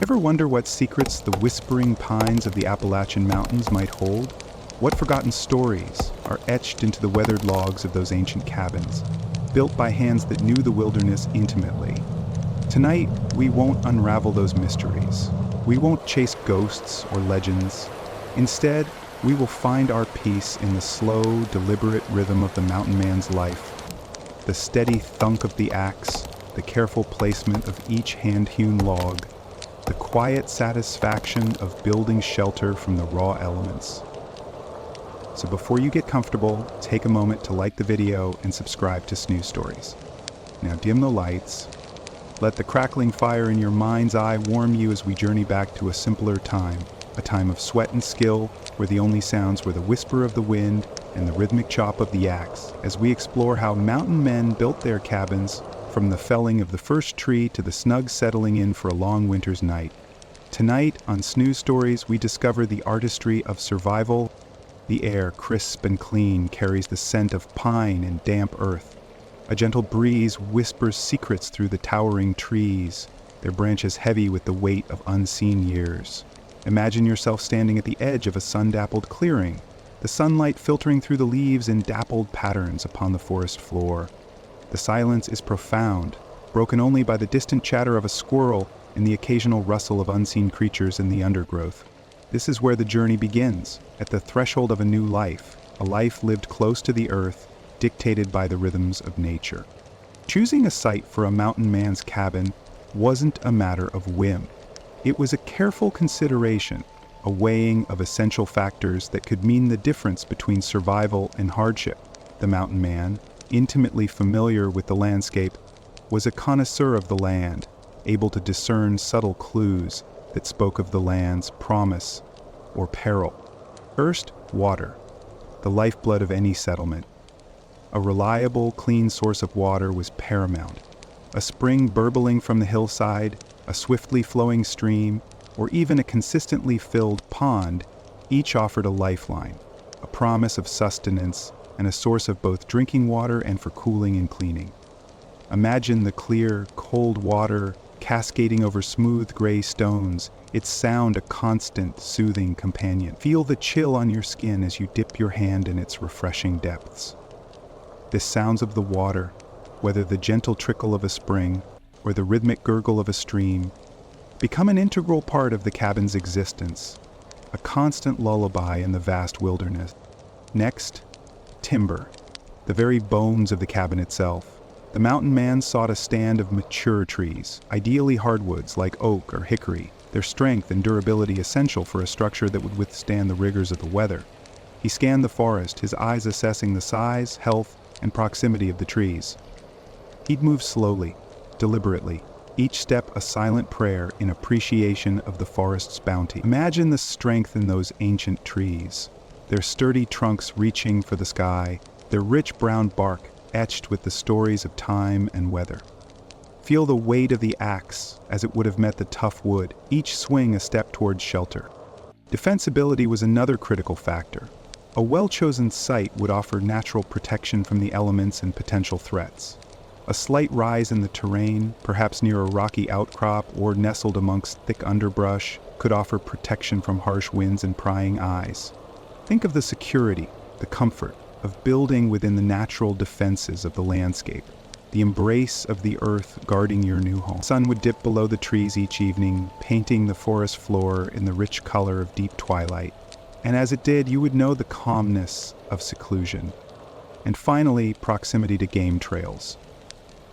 Ever wonder what secrets the whispering pines of the Appalachian Mountains might hold? What forgotten stories are etched into the weathered logs of those ancient cabins, built by hands that knew the wilderness intimately? Tonight, we won't unravel those mysteries. We won't chase ghosts or legends. Instead, we will find our peace in the slow, deliberate rhythm of the mountain man's life. The steady thunk of the axe, the careful placement of each hand-hewn log, the quiet satisfaction of building shelter from the raw elements. So before you get comfortable, take a moment to like the video and subscribe to Snooze Stories. Now dim the lights. Let the crackling fire in your mind's eye warm you as we journey back to a simpler time, a time of sweat and skill, where the only sounds were the whisper of the wind and the rhythmic chop of the axe, as we explore how mountain men built their cabins, from the felling of the first tree to the snug settling in for a long winter's night. Tonight, on Snooze Stories, we discover the artistry of survival. The air, crisp and clean, carries the scent of pine and damp earth. A gentle breeze whispers secrets through the towering trees, their branches heavy with the weight of unseen years. Imagine yourself standing at the edge of a sun-dappled clearing, the sunlight filtering through the leaves in dappled patterns upon the forest floor. The silence is profound, broken only by the distant chatter of a squirrel and the occasional rustle of unseen creatures in the undergrowth. This is where the journey begins, at the threshold of a new life, a life lived close to the earth, dictated by the rhythms of nature. Choosing a site for a mountain man's cabin wasn't a matter of whim. It was a careful consideration, a weighing of essential factors that could mean the difference between survival and hardship. The mountain man, intimately familiar with the landscape, was a connoisseur of the land, able to discern subtle clues that spoke of the land's promise or peril. First, water, the lifeblood of any settlement. A reliable, clean source of water was paramount. A spring burbling from the hillside, a swiftly flowing stream, or even a consistently filled pond, each offered a lifeline, a promise of sustenance, and a source of both drinking water and for cooling and cleaning. Imagine the clear, cold water cascading over smooth gray stones, its sound a constant, soothing companion. Feel the chill on your skin as you dip your hand in its refreshing depths. The sounds of the water, whether the gentle trickle of a spring or the rhythmic gurgle of a stream, become an integral part of the cabin's existence, a constant lullaby in the vast wilderness. Next, timber, the very bones of the cabin itself. The mountain man sought a stand of mature trees, ideally hardwoods like oak or hickory, their strength and durability essential for a structure that would withstand the rigors of the weather. He scanned the forest, his eyes assessing the size, health, and proximity of the trees. He'd move slowly, deliberately, each step a silent prayer in appreciation of the forest's bounty. Imagine the strength in those ancient trees, their sturdy trunks reaching for the sky, their rich brown bark etched with the stories of time and weather. Feel the weight of the axe as it would have met the tough wood, each swing a step towards shelter. Defensibility was another critical factor. A well-chosen site would offer natural protection from the elements and potential threats. A slight rise in the terrain, perhaps near a rocky outcrop or nestled amongst thick underbrush, could offer protection from harsh winds and prying eyes. Think of the security, the comfort, of building within the natural defenses of the landscape, the embrace of the earth guarding your new home. The sun would dip below the trees each evening, painting the forest floor in the rich color of deep twilight. And as it did, you would know the calmness of seclusion. And finally, proximity to game trails.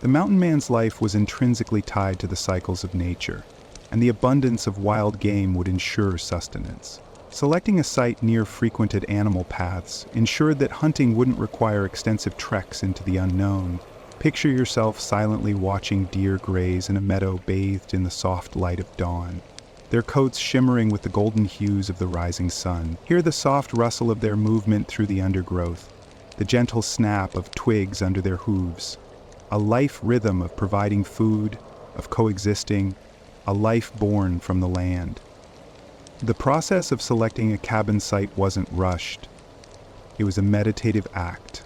The mountain man's life was intrinsically tied to the cycles of nature, and the abundance of wild game would ensure sustenance. Selecting a site near frequented animal paths ensured that hunting wouldn't require extensive treks into the unknown. Picture yourself silently watching deer graze in a meadow bathed in the soft light of dawn, their coats shimmering with the golden hues of the rising sun. Hear the soft rustle of their movement through the undergrowth, the gentle snap of twigs under their hooves. A life rhythm of providing food, of coexisting, a life born from the land. The process of selecting a cabin site wasn't rushed. It was a meditative act,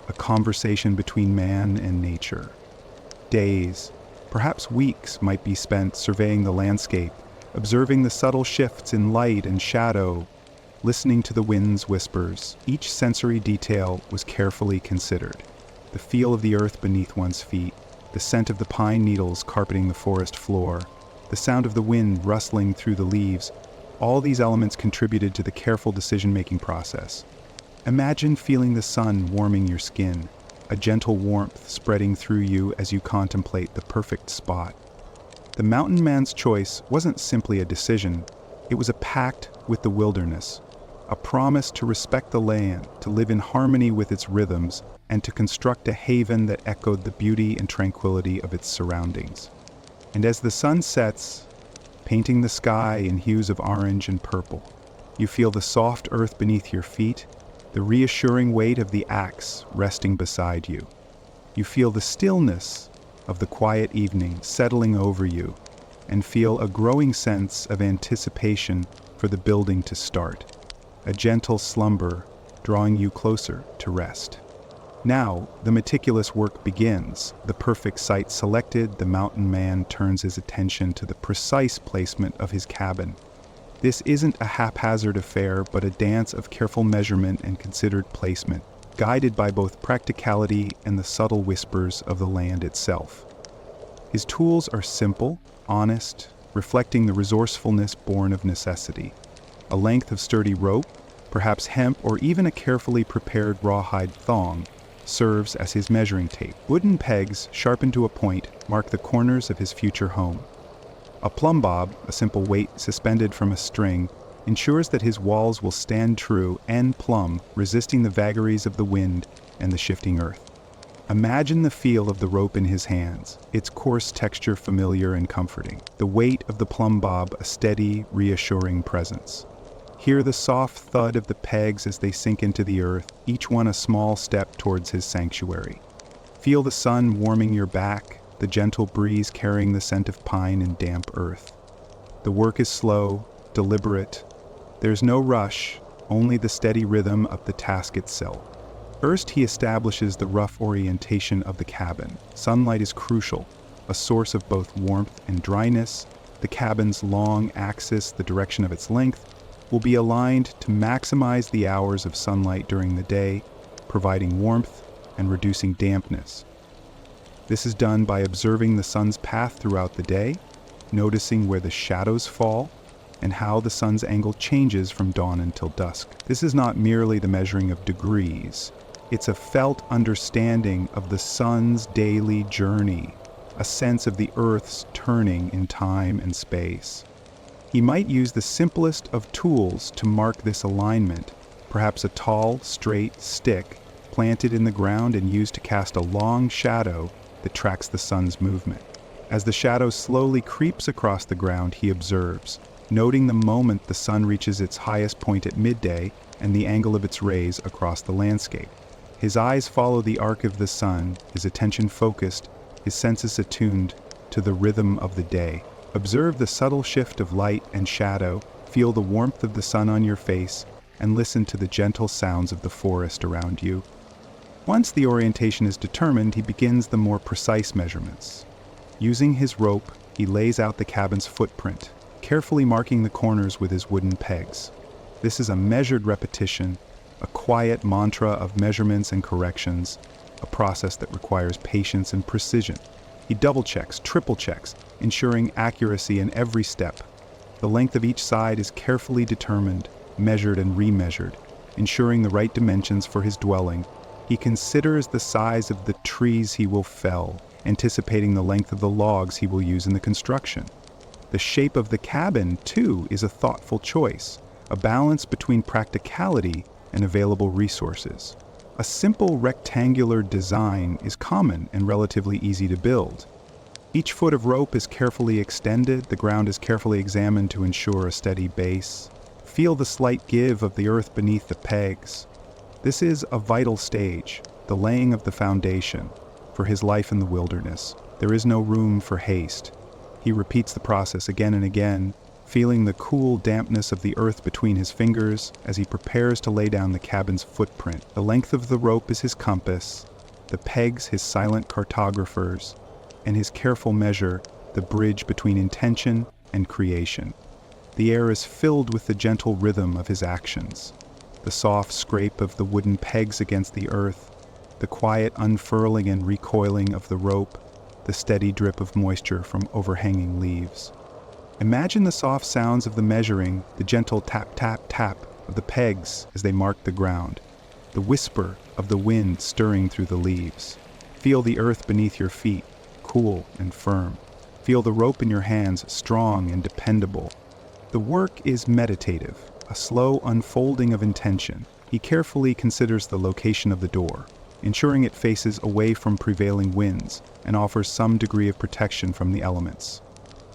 a conversation between man and nature. Days, perhaps weeks, might be spent surveying the landscape, observing the subtle shifts in light and shadow, listening to the wind's whispers. Each sensory detail was carefully considered. The feel of the earth beneath one's feet, the scent of the pine needles carpeting the forest floor, the sound of the wind rustling through the leaves, all these elements contributed to the careful decision-making process. Imagine feeling the sun warming your skin, a gentle warmth spreading through you as you contemplate the perfect spot. The mountain man's choice wasn't simply a decision, it was a pact with the wilderness, a promise to respect the land, to live in harmony with its rhythms, and to construct a haven that echoed the beauty and tranquility of its surroundings. And as the sun sets, painting the sky in hues of orange and purple, you feel the soft earth beneath your feet, the reassuring weight of the axe resting beside you. You feel the stillness of the quiet evening settling over you, and feel a growing sense of anticipation for the building to start, a gentle slumber drawing you closer to rest. Now, the meticulous work begins. The perfect site selected, the mountain man turns his attention to the precise placement of his cabin. This isn't a haphazard affair, but a dance of careful measurement and considered placement, guided by both practicality and the subtle whispers of the land itself. His tools are simple, honest, reflecting the resourcefulness born of necessity. A length of sturdy rope, perhaps hemp or even a carefully prepared rawhide thong, serves as his measuring tape. Wooden pegs, sharpened to a point, mark the corners of his future home. A plumb bob, a simple weight suspended from a string, ensures that his walls will stand true and plumb, resisting the vagaries of the wind and the shifting earth. Imagine the feel of the rope in his hands, its coarse texture familiar and comforting, the weight of the plumb bob a steady, reassuring presence. Hear the soft thud of the pegs as they sink into the earth, each one a small step towards his sanctuary. Feel the sun warming your back, the gentle breeze carrying the scent of pine and damp earth. The work is slow, deliberate. There's no rush, only the steady rhythm of the task itself. First, he establishes the rough orientation of the cabin. Sunlight is crucial, a source of both warmth and dryness. The cabin's long axis, the direction of its length, will be aligned to maximize the hours of sunlight during the day, providing warmth and reducing dampness. This is done by observing the sun's path throughout the day, noticing where the shadows fall, and how the sun's angle changes from dawn until dusk. This is not merely the measuring of degrees. It's a felt understanding of the sun's daily journey, a sense of the Earth's turning in time and space. He might use the simplest of tools to mark this alignment, perhaps a tall, straight stick planted in the ground and used to cast a long shadow that tracks the sun's movement. As the shadow slowly creeps across the ground, he observes, noting the moment the sun reaches its highest point at midday and the angle of its rays across the landscape. His eyes follow the arc of the sun, his attention focused, his senses attuned to the rhythm of the day. Observe the subtle shift of light and shadow, feel the warmth of the sun on your face, and listen to the gentle sounds of the forest around you. Once the orientation is determined, he begins the more precise measurements. Using his rope, he lays out the cabin's footprint, carefully marking the corners with his wooden pegs. This is a measured repetition, a quiet mantra of measurements and corrections, a process that requires patience and precision. He double-checks, triple-checks, ensuring accuracy in every step. The length of each side is carefully determined, measured and remeasured, ensuring the right dimensions for his dwelling. He considers the size of the trees he will fell, anticipating the length of the logs he will use in the construction. The shape of the cabin, too, is a thoughtful choice, a balance between practicality and available resources. A simple rectangular design is common and relatively easy to build. Each foot of rope is carefully extended, the ground is carefully examined to ensure a steady base. Feel the slight give of the earth beneath the pegs. This is a vital stage, the laying of the foundation, for his life in the wilderness. There is no room for haste. He repeats the process again and again, feeling the cool dampness of the earth between his fingers as he prepares to lay down the cabin's footprint. The length of the rope is his compass, the pegs his silent cartographers, and his careful measure the bridge between intention and creation. The air is filled with the gentle rhythm of his actions. The soft scrape of the wooden pegs against the earth, the quiet unfurling and recoiling of the rope, the steady drip of moisture from overhanging leaves. Imagine the soft sounds of the measuring, the gentle tap, tap, tap of the pegs as they mark the ground, the whisper of the wind stirring through the leaves. Feel the earth beneath your feet, cool and firm. Feel the rope in your hands, strong and dependable. The work is meditative, a slow unfolding of intention. He carefully considers the location of the door, ensuring it faces away from prevailing winds and offers some degree of protection from the elements.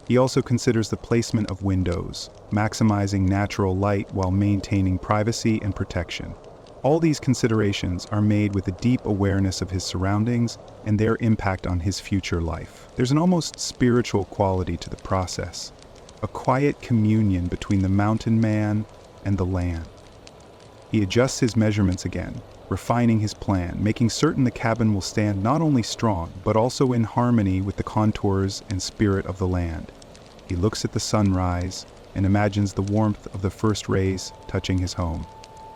He also considers the placement of windows, maximizing natural light while maintaining privacy and protection. All these considerations are made with a deep awareness of his surroundings and their impact on his future life. There's an almost spiritual quality to the process, a quiet communion between the mountain man and the land. He adjusts his measurements again, refining his plan, making certain the cabin will stand not only strong, but also in harmony with the contours and spirit of the land. He looks at the sunrise and imagines the warmth of the first rays touching his home.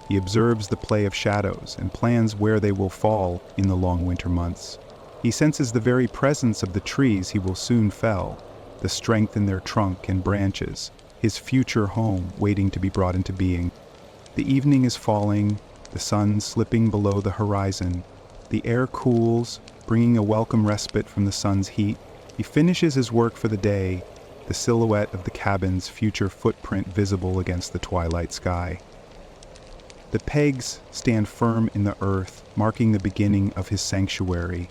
He observes the play of shadows and plans where they will fall in the long winter months. He senses the very presence of the trees he will soon fell, the strength in their trunk and branches, his future home waiting to be brought into being. The evening is falling, the sun slipping below the horizon. The air cools, bringing a welcome respite from the sun's heat. He finishes his work for the day, the silhouette of the cabin's future footprint visible against the twilight sky. The pegs stand firm in the earth, marking the beginning of his sanctuary.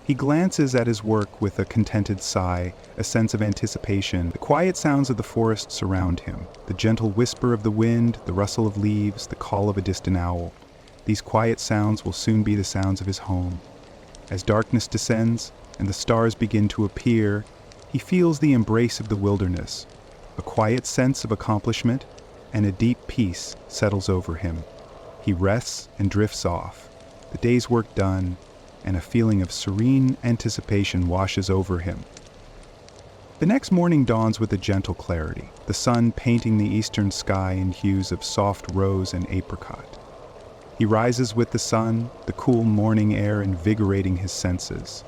He glances at his work with a contented sigh, a sense of anticipation. The quiet sounds of the forest surround him, the gentle whisper of the wind, the rustle of leaves, the call of a distant owl. These quiet sounds will soon be the sounds of his home. As darkness descends and the stars begin to appear, he feels the embrace of the wilderness. A quiet sense of accomplishment and a deep peace settles over him. He rests and drifts off, the day's work done, and a feeling of serene anticipation washes over him. The next morning dawns with a gentle clarity, the sun painting the eastern sky in hues of soft rose and apricot. He rises with the sun, the cool morning air invigorating his senses.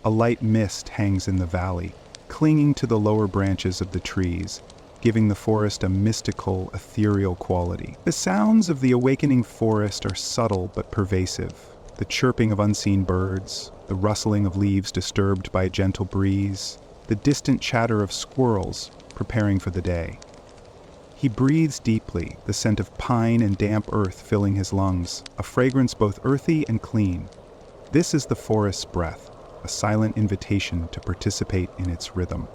A light mist hangs in the valley, clinging to the lower branches of the trees, giving the forest a mystical, ethereal quality. The sounds of the awakening forest are subtle but pervasive. The chirping of unseen birds, the rustling of leaves disturbed by a gentle breeze, the distant chatter of squirrels preparing for the day. He breathes deeply, the scent of pine and damp earth filling his lungs, a fragrance both earthy and clean. This is the forest's breath, a silent invitation to participate in its rhythm.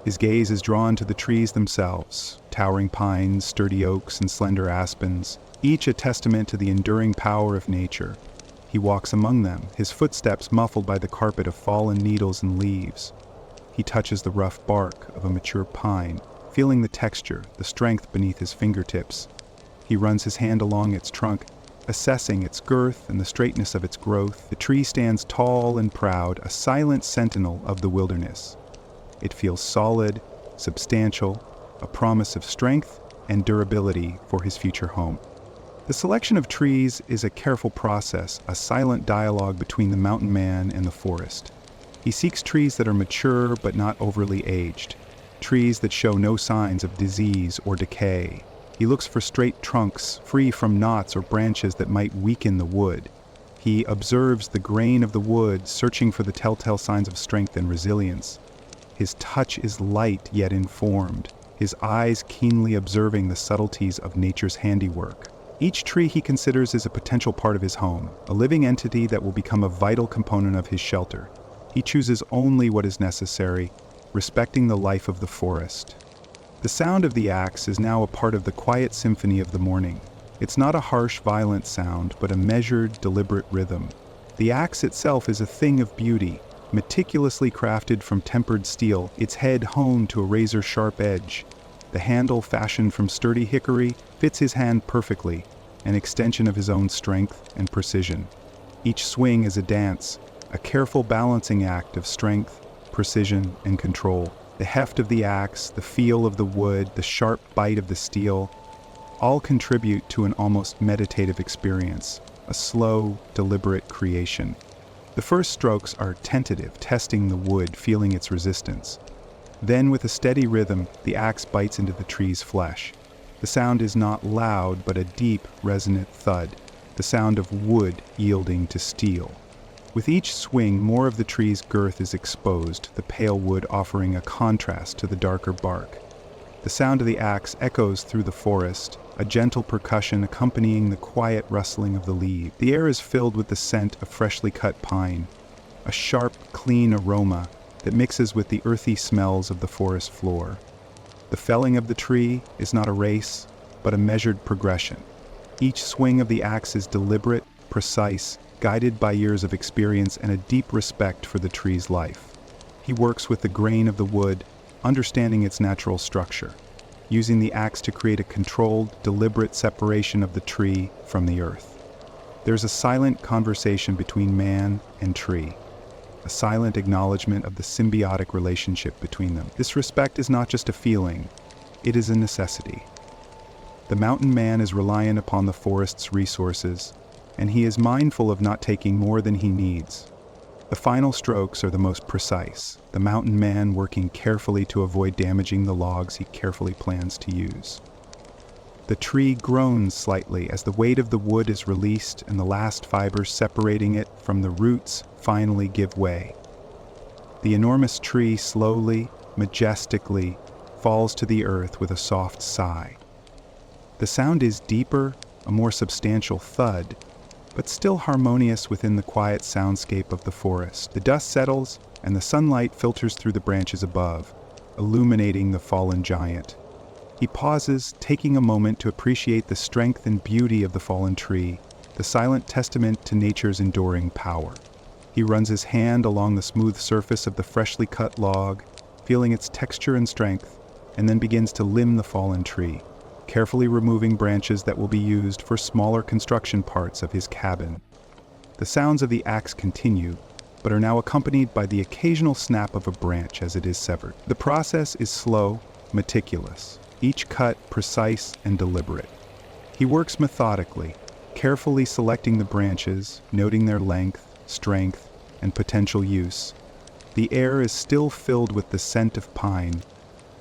His gaze is drawn to the trees themselves, towering pines, sturdy oaks, and slender aspens, each a testament to the enduring power of nature. He walks among them, his footsteps muffled by the carpet of fallen needles and leaves. He touches the rough bark of a mature pine, feeling the texture, the strength beneath his fingertips. He runs his hand along its trunk, assessing its girth and the straightness of its growth. The tree stands tall and proud, a silent sentinel of the wilderness. It feels solid, substantial, a promise of strength and durability for his future home. The selection of trees is a careful process, a silent dialogue between the mountain man and the forest. He seeks trees that are mature but not overly aged, trees that show no signs of disease or decay. He looks for straight trunks, free from knots or branches that might weaken the wood. He observes the grain of the wood, searching for the telltale signs of strength and resilience. His touch is light yet informed, his eyes keenly observing the subtleties of nature's handiwork. Each tree he considers is a potential part of his home, a living entity that will become a vital component of his shelter. He chooses only what is necessary, respecting the life of the forest. The sound of the axe is now a part of the quiet symphony of the morning. It's not a harsh, violent sound, but a measured, deliberate rhythm. The axe itself is a thing of beauty, meticulously crafted from tempered steel, its head honed to a razor-sharp edge. The handle, fashioned from sturdy hickory, fits his hand perfectly, an extension of his own strength and precision. Each swing is a dance, a careful balancing act of strength, precision, and control. The heft of the axe, the feel of the wood, the sharp bite of the steel, all contribute to an almost meditative experience, a slow, deliberate creation. The first strokes are tentative, testing the wood, feeling its resistance. Then, with a steady rhythm, the axe bites into the tree's flesh. The sound is not loud, but a deep, resonant thud, the sound of wood yielding to steel. With each swing, more of the tree's girth is exposed, the pale wood offering a contrast to the darker bark. The sound of the axe echoes through the forest, a gentle percussion accompanying the quiet rustling of the leaves. The air is filled with the scent of freshly cut pine, a sharp, clean aroma that mixes with the earthy smells of the forest floor. The felling of the tree is not a race, but a measured progression. Each swing of the axe is deliberate, precise, guided by years of experience and a deep respect for the tree's life. He works with the grain of the wood, understanding its natural structure, using the axe to create a controlled, deliberate separation of the tree from the earth. There's a silent conversation between man and tree, a silent acknowledgement of the symbiotic relationship between them. This respect is not just a feeling, it is a necessity. The mountain man is reliant upon the forest's resources, and he is mindful of not taking more than he needs. The final strokes are the most precise, the mountain man working carefully to avoid damaging the logs he carefully plans to use. The tree groans slightly as the weight of the wood is released and the last fibers separating it from the roots finally give way. The enormous tree slowly, majestically, falls to the earth with a soft sigh. The sound is deeper, a more substantial thud, but still harmonious within the quiet soundscape of the forest. The dust settles, and the sunlight filters through the branches above, illuminating the fallen giant. He pauses, taking a moment to appreciate the strength and beauty of the fallen tree, the silent testament to nature's enduring power. He runs his hand along the smooth surface of the freshly cut log, feeling its texture and strength, and then begins to limb the fallen tree, carefully removing branches that will be used for smaller construction parts of his cabin. The sounds of the axe continue, but are now accompanied by the occasional snap of a branch as it is severed. The process is slow, meticulous, each cut precise and deliberate. He works methodically, carefully selecting the branches, noting their length, strength, and potential use. The air is still filled with the scent of pine,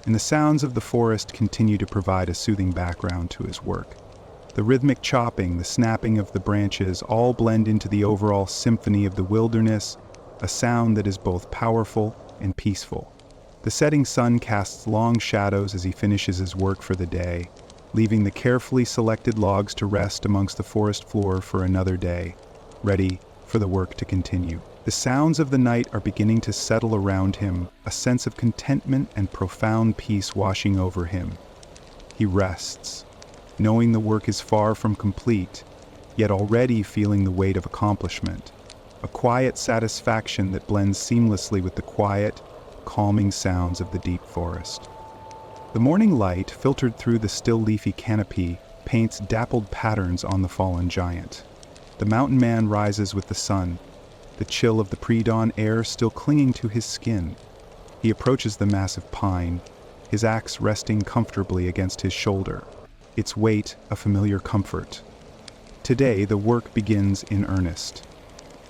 and the sounds of the forest continue to provide a soothing background to his work. The rhythmic chopping, the snapping of the branches all blend into the overall symphony of the wilderness, a sound that is both powerful and peaceful. The setting sun casts long shadows as he finishes his work for the day, leaving the carefully selected logs to rest amongst the forest floor for another day, ready for the work to continue. The sounds of the night are beginning to settle around him, a sense of contentment and profound peace washing over him. He rests, knowing the work is far from complete, yet already feeling the weight of accomplishment, a quiet satisfaction that blends seamlessly with the quiet, calming sounds of the deep forest. The morning light, filtered through the still leafy canopy, paints dappled patterns on the fallen giant. The mountain man rises with the sun, the chill of the pre-dawn air still clinging to his skin. He approaches the massive pine, his axe resting comfortably against his shoulder, its weight a familiar comfort. Today, the work begins in earnest.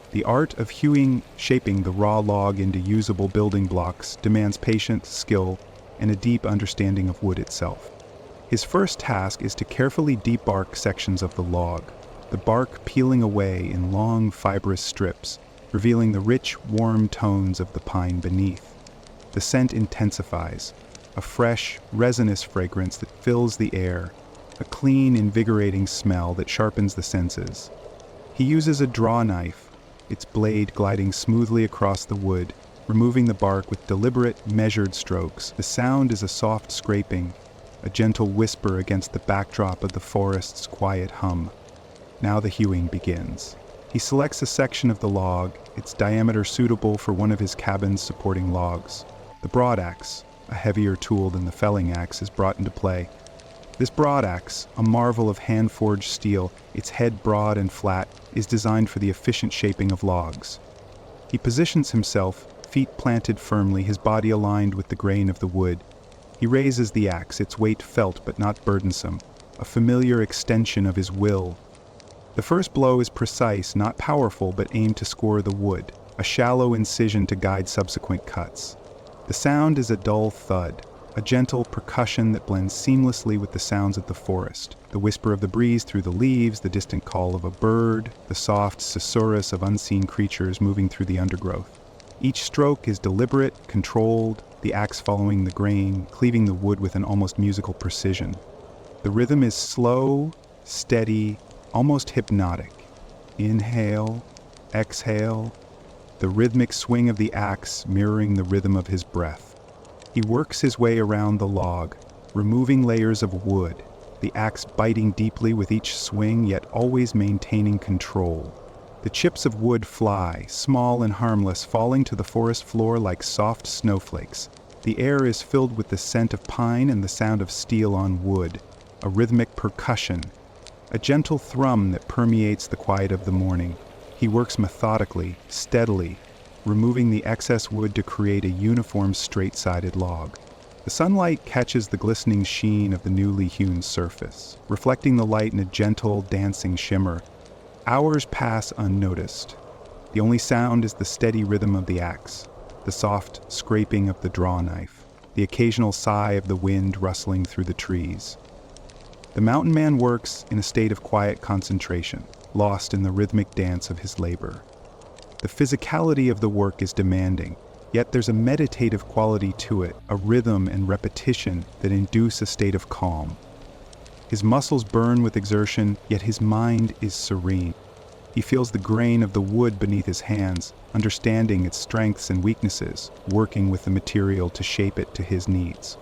The art of shaping the raw log into usable building blocks demands patience, skill, and a deep understanding of wood itself. His first task is to carefully debark sections of the log, the bark peeling away in long, fibrous strips, revealing the rich, warm tones of the pine beneath. The scent intensifies, a fresh, resinous fragrance that fills the air, a clean, invigorating smell that sharpens the senses. He uses a draw knife, its blade gliding smoothly across the wood, removing the bark with deliberate, measured strokes. The sound is a soft scraping, a gentle whisper against the backdrop of the forest's quiet hum. Now the hewing begins. He selects a section of the log, its diameter suitable for one of his cabin's supporting logs. The broadaxe, a heavier tool than the felling axe, is brought into play. This broadaxe, a marvel of hand-forged steel, its head broad and flat, is designed for the efficient shaping of logs. He positions himself, feet planted firmly, his body aligned with the grain of the wood. He raises the axe, its weight felt but not burdensome, a familiar extension of his will. The first blow is precise, not powerful, but aimed to score the wood, a shallow incision to guide subsequent cuts. The sound is a dull thud, a gentle percussion that blends seamlessly with the sounds of the forest, the whisper of the breeze through the leaves, the distant call of a bird, the soft susurrus of unseen creatures moving through the undergrowth. Each stroke is deliberate, controlled, the axe following the grain, cleaving the wood with an almost musical precision. The rhythm is slow, steady, almost hypnotic. Inhale, exhale, the rhythmic swing of the axe mirroring the rhythm of his breath. He works his way around the log, removing layers of wood, the axe biting deeply with each swing, yet always maintaining control. The chips of wood fly, small and harmless, falling to the forest floor like soft snowflakes. The air is filled with the scent of pine and the sound of steel on wood, a rhythmic percussion, a gentle thrum that permeates the quiet of the morning. He works methodically, steadily, removing the excess wood to create a uniform straight-sided log. The sunlight catches the glistening sheen of the newly hewn surface, reflecting the light in a gentle, dancing shimmer. Hours pass unnoticed. The only sound is the steady rhythm of the axe, the soft scraping of the draw knife, the occasional sigh of the wind rustling through the trees. The mountain man works in a state of quiet concentration, lost in the rhythmic dance of his labor. The physicality of the work is demanding, yet there's a meditative quality to it, a rhythm and repetition that induce a state of calm. His muscles burn with exertion, yet his mind is serene. He feels the grain of the wood beneath his hands, understanding its strengths and weaknesses, working with the material to shape it to his needs.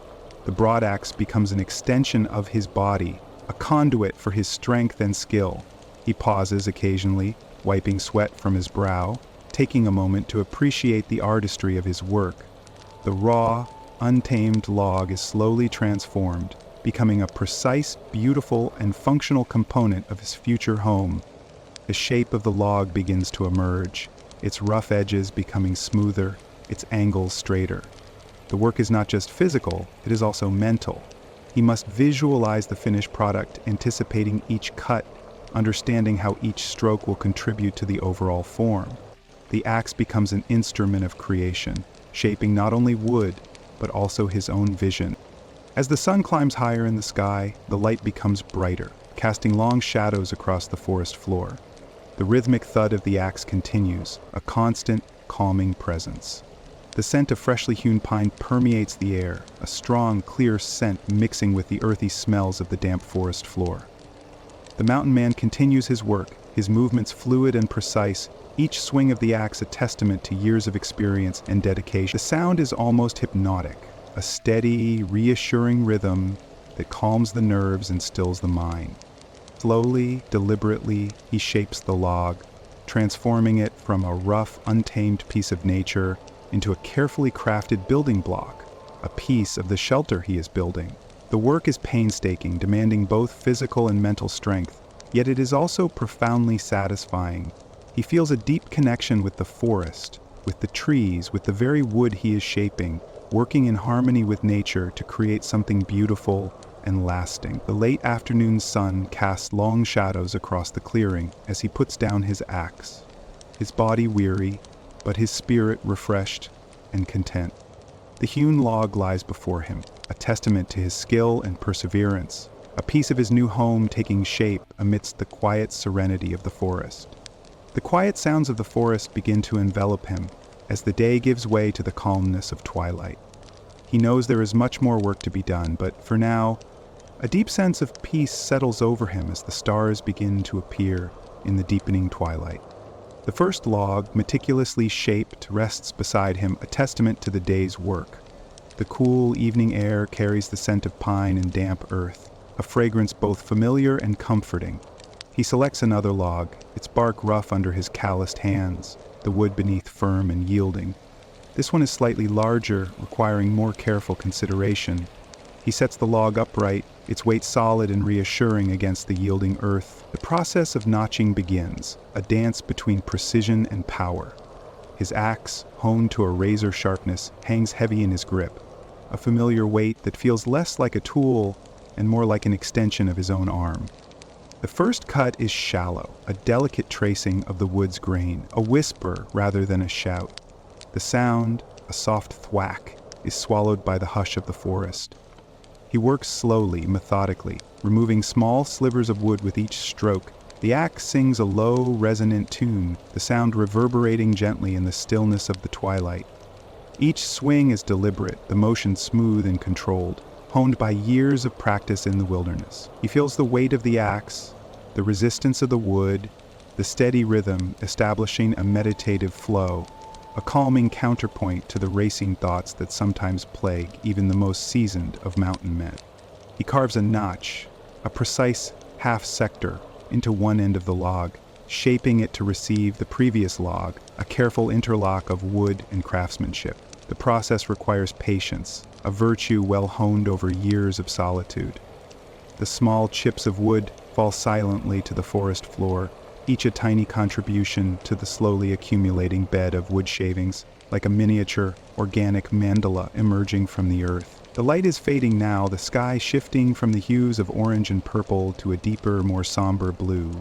The broad axe becomes an extension of his body, a conduit for his strength and skill. He pauses occasionally, wiping sweat from his brow, taking a moment to appreciate the artistry of his work. The raw, untamed log is slowly transformed, becoming a precise, beautiful, and functional component of his future home. The shape of the log begins to emerge, its rough edges becoming smoother, its angles straighter. The work is not just physical, it is also mental. He must visualize the finished product, anticipating each cut, understanding how each stroke will contribute to the overall form. The axe becomes an instrument of creation, shaping not only wood, but also his own vision. As the sun climbs higher in the sky, the light becomes brighter, casting long shadows across the forest floor. The rhythmic thud of the axe continues, a constant, calming presence. The scent of freshly hewn pine permeates the air, a strong, clear scent mixing with the earthy smells of the damp forest floor. The mountain man continues his work, his movements fluid and precise, each swing of the axe a testament to years of experience and dedication. The sound is almost hypnotic, a steady, reassuring rhythm that calms the nerves and stills the mind. Slowly, deliberately, he shapes the log, transforming it from a rough, untamed piece of nature into a carefully crafted building block, a piece of the shelter he is building. The work is painstaking, demanding both physical and mental strength, yet it is also profoundly satisfying. He feels a deep connection with the forest, with the trees, with the very wood he is shaping, working in harmony with nature to create something beautiful and lasting. The late afternoon sun casts long shadows across the clearing as he puts down his axe, his body weary, but his spirit refreshed and content. The hewn log lies before him, a testament to his skill and perseverance, a piece of his new home taking shape amidst the quiet serenity of the forest. The quiet sounds of the forest begin to envelop him as the day gives way to the calmness of twilight. He knows there is much more work to be done, but for now, a deep sense of peace settles over him as the stars begin to appear in the deepening twilight. The first log, meticulously shaped, rests beside him, a testament to the day's work. The cool evening air carries the scent of pine and damp earth, a fragrance both familiar and comforting. He selects another log, its bark rough under his calloused hands, the wood beneath firm and yielding. This one is slightly larger, requiring more careful consideration. He sets the log upright, its weight solid and reassuring against the yielding earth. The process of notching begins, a dance between precision and power. His axe, honed to a razor sharpness, hangs heavy in his grip, a familiar weight that feels less like a tool and more like an extension of his own arm. The first cut is shallow, a delicate tracing of the wood's grain, a whisper rather than a shout. The sound, a soft thwack, is swallowed by the hush of the forest. He works slowly, methodically, removing small slivers of wood with each stroke. The axe sings a low, resonant tune, the sound reverberating gently in the stillness of the twilight. Each swing is deliberate, the motion smooth and controlled, honed by years of practice in the wilderness. He feels the weight of the axe, the resistance of the wood, the steady rhythm establishing a meditative flow, a calming counterpoint to the racing thoughts that sometimes plague even the most seasoned of mountain men. He carves a notch, a precise half sector, into one end of the log, shaping it to receive the previous log, a careful interlock of wood and craftsmanship. The process requires patience, a virtue well honed over years of solitude. The small chips of wood fall silently to the forest floor, each a tiny contribution to the slowly accumulating bed of wood shavings, like a miniature, organic mandala emerging from the earth. The light is fading now, the sky shifting from the hues of orange and purple to a deeper, more somber blue.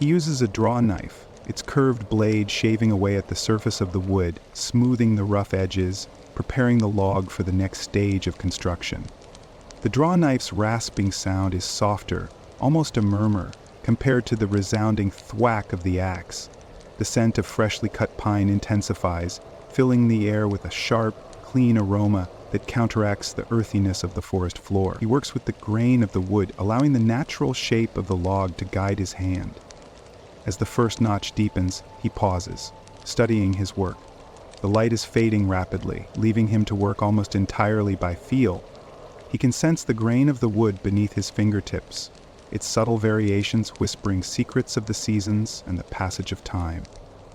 He uses a draw knife, its curved blade shaving away at the surface of the wood, smoothing the rough edges, preparing the log for the next stage of construction. The draw knife's rasping sound is softer, almost a murmur, compared to the resounding thwack of the axe. The scent of freshly cut pine intensifies, filling the air with a sharp, clean aroma that counteracts the earthiness of the forest floor. He works with the grain of the wood, allowing the natural shape of the log to guide his hand. As the first notch deepens, he pauses, studying his work. The light is fading rapidly, leaving him to work almost entirely by feel. He can sense the grain of the wood beneath his fingertips, its subtle variations whispering secrets of the seasons and the passage of time.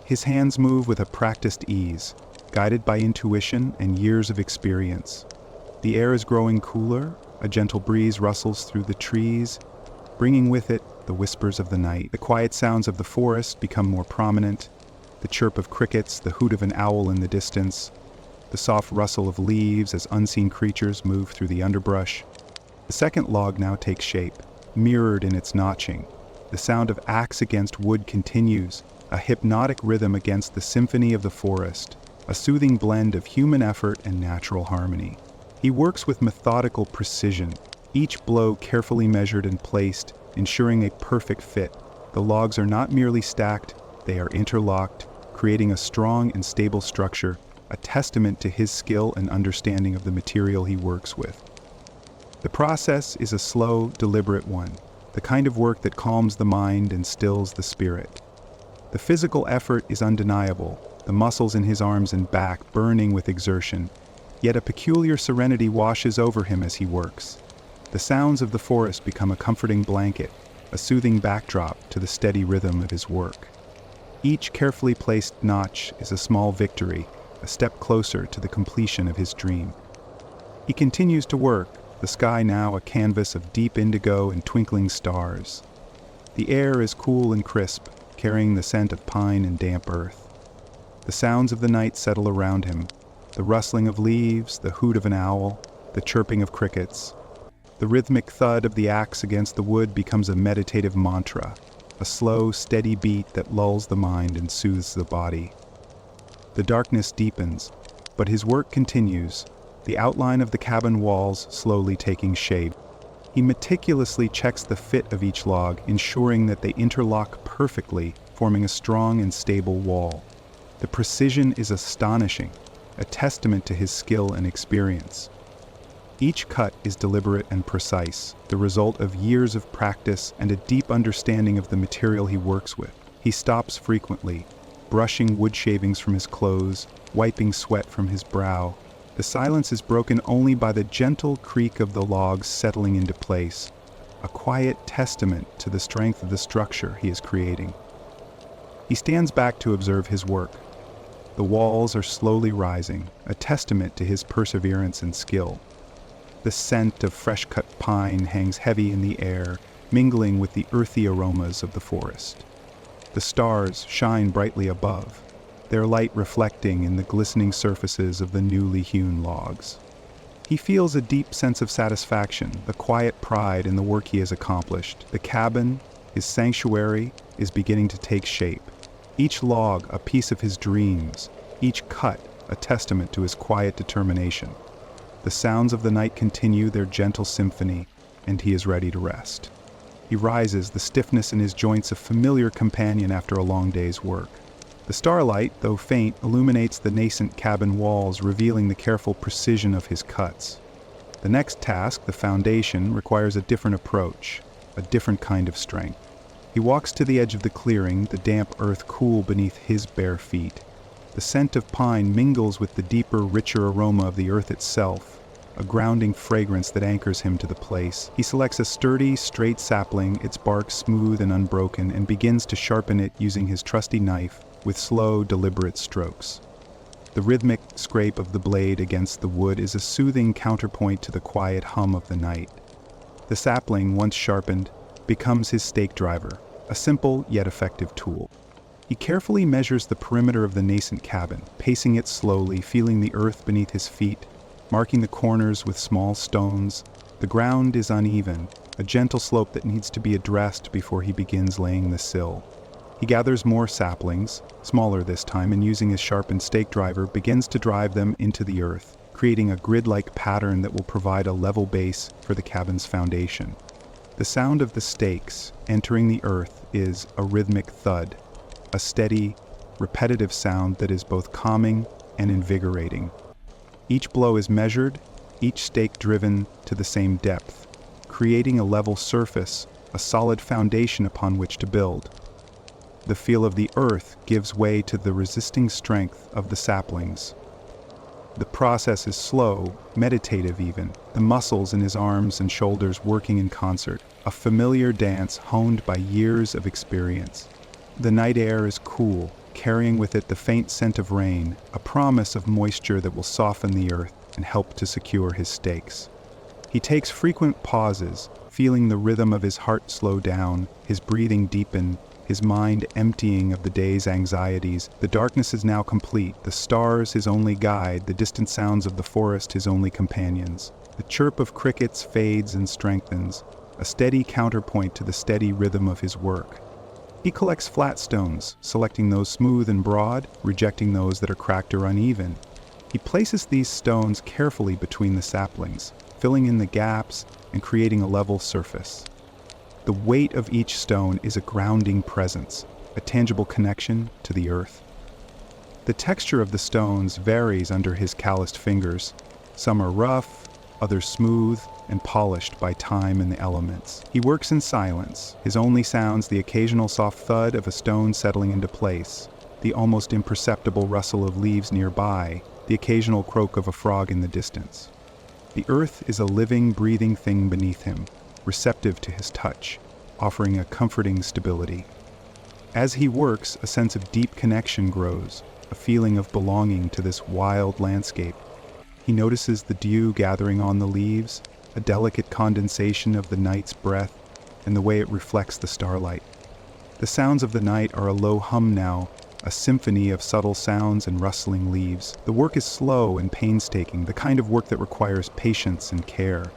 His hands move with a practiced ease, guided by intuition and years of experience. The air is growing cooler, a gentle breeze rustles through the trees, bringing with it the whispers of the night. The quiet sounds of the forest become more prominent, the chirp of crickets, the hoot of an owl in the distance, the soft rustle of leaves as unseen creatures move through the underbrush. The second log now takes shape, mirrored in its notching. The sound of axe against wood continues, a hypnotic rhythm against the symphony of the forest, a soothing blend of human effort and natural harmony. He works with methodical precision, each blow carefully measured and placed, ensuring a perfect fit. The logs are not merely stacked, they are interlocked, creating a strong and stable structure, a testament to his skill and understanding of the material he works with. The process is a slow, deliberate one, the kind of work that calms the mind and stills the spirit. The physical effort is undeniable, the muscles in his arms and back burning with exertion, yet a peculiar serenity washes over him as he works. The sounds of the forest become a comforting blanket, a soothing backdrop to the steady rhythm of his work. Each carefully placed notch is a small victory, a step closer to the completion of his dream. He continues to work, the sky now a canvas of deep indigo and twinkling stars. The air is cool and crisp, carrying the scent of pine and damp earth. The sounds of the night settle around him, the rustling of leaves, the hoot of an owl, the chirping of crickets. The rhythmic thud of the axe against the wood becomes a meditative mantra, a slow, steady beat that lulls the mind and soothes the body. The darkness deepens, but his work continues, the outline of the cabin walls slowly taking shape. He meticulously checks the fit of each log, ensuring that they interlock perfectly, forming a strong and stable wall. The precision is astonishing, a testament to his skill and experience. Each cut is deliberate and precise, the result of years of practice and a deep understanding of the material he works with. He stops frequently, brushing wood shavings from his clothes, wiping sweat from his brow. The silence is broken only by the gentle creak of the logs settling into place, a quiet testament to the strength of the structure he is creating. He stands back to observe his work. The walls are slowly rising, a testament to his perseverance and skill. The scent of fresh-cut pine hangs heavy in the air, mingling with the earthy aromas of the forest. The stars shine brightly above, their light reflecting in the glistening surfaces of the newly hewn logs. He feels a deep sense of satisfaction, a quiet pride in the work he has accomplished. The cabin, his sanctuary, is beginning to take shape. Each log a piece of his dreams, each cut a testament to his quiet determination. The sounds of the night continue their gentle symphony, and he is ready to rest. He rises, the stiffness in his joints a familiar companion after a long day's work. The starlight, though faint, illuminates the nascent cabin walls, revealing the careful precision of his cuts. The next task, the foundation, requires a different approach, a different kind of strength. He walks to the edge of the clearing, the damp earth cool beneath his bare feet. The scent of pine mingles with the deeper, richer aroma of the earth itself, a grounding fragrance that anchors him to the place. He selects a sturdy, straight sapling, its bark smooth and unbroken, and begins to sharpen it using his trusty knife with slow, deliberate strokes. The rhythmic scrape of the blade against the wood is a soothing counterpoint to the quiet hum of the night. The sapling, once sharpened, becomes his stake driver, a simple yet effective tool. He carefully measures the perimeter of the nascent cabin, pacing it slowly, feeling the earth beneath his feet, marking the corners with small stones. The ground is uneven, a gentle slope that needs to be addressed before he begins laying the sill. He gathers more saplings, smaller this time, and using his sharpened stake driver, begins to drive them into the earth, creating a grid-like pattern that will provide a level base for the cabin's foundation. The sound of the stakes entering the earth is a rhythmic thud, a steady, repetitive sound that is both calming and invigorating. Each blow is measured, each stake driven to the same depth, creating a level surface, a solid foundation upon which to build. The feel of the earth gives way to the resisting strength of the saplings. The process is slow, meditative even, the muscles in his arms and shoulders working in concert, a familiar dance honed by years of experience. The night air is cool, carrying with it the faint scent of rain, a promise of moisture that will soften the earth and help to secure his stakes. He takes frequent pauses, feeling the rhythm of his heart slow down, his breathing deepen, his mind emptying of the day's anxieties. The darkness is now complete, the stars his only guide, the distant sounds of the forest his only companions. The chirp of crickets fades and strengthens, a steady counterpoint to the steady rhythm of his work. He collects flat stones, selecting those smooth and broad, rejecting those that are cracked or uneven. He places these stones carefully between the saplings, filling in the gaps and creating a level surface. The weight of each stone is a grounding presence, a tangible connection to the earth. The texture of the stones varies under his calloused fingers. Some are rough, others smooth and polished by time and the elements. He works in silence, his only sounds the occasional soft thud of a stone settling into place, the almost imperceptible rustle of leaves nearby, the occasional croak of a frog in the distance. The earth is a living, breathing thing beneath him, receptive to his touch, offering a comforting stability. As he works, a sense of deep connection grows, a feeling of belonging to this wild landscape. He notices the dew gathering on the leaves, a delicate condensation of the night's breath, and the way it reflects the starlight. The sounds of the night are a low hum now, a symphony of subtle sounds and rustling leaves. The work is slow and painstaking, the kind of work that requires patience and care.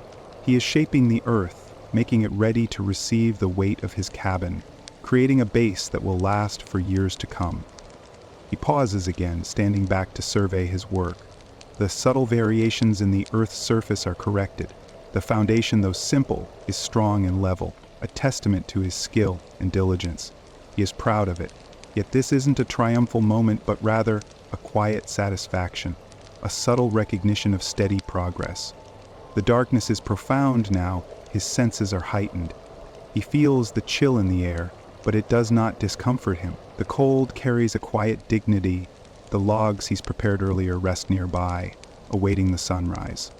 He is shaping the earth, making it ready to receive the weight of his cabin, creating a base that will last for years to come. He pauses again, standing back to survey his work. The subtle variations in the earth's surface are corrected. The foundation, though simple, is strong and level, a testament to his skill and diligence. He is proud of it. Yet this isn't a triumphal moment, but rather a quiet satisfaction, a subtle recognition of steady progress. The darkness is profound now, his senses are heightened. He feels the chill in the air, but it does not discomfort him. The cold carries a quiet dignity. The logs he's prepared earlier rest nearby, awaiting the sunrise.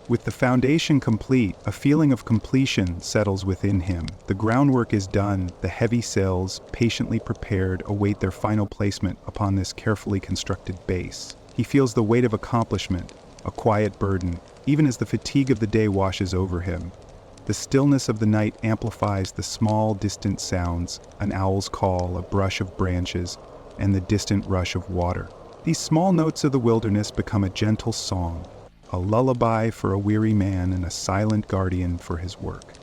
With the foundation complete, a feeling of completion settles within him. The groundwork is done, the heavy sails, patiently prepared, await their final placement upon this carefully constructed base. He feels the weight of accomplishment, a quiet burden, even as the fatigue of the day washes over him. The stillness of the night amplifies the small, distant sounds, an owl's call, a brush of branches, and the distant rush of water. These small notes of the wilderness become a gentle song, a lullaby for a weary man and a silent guardian for his work.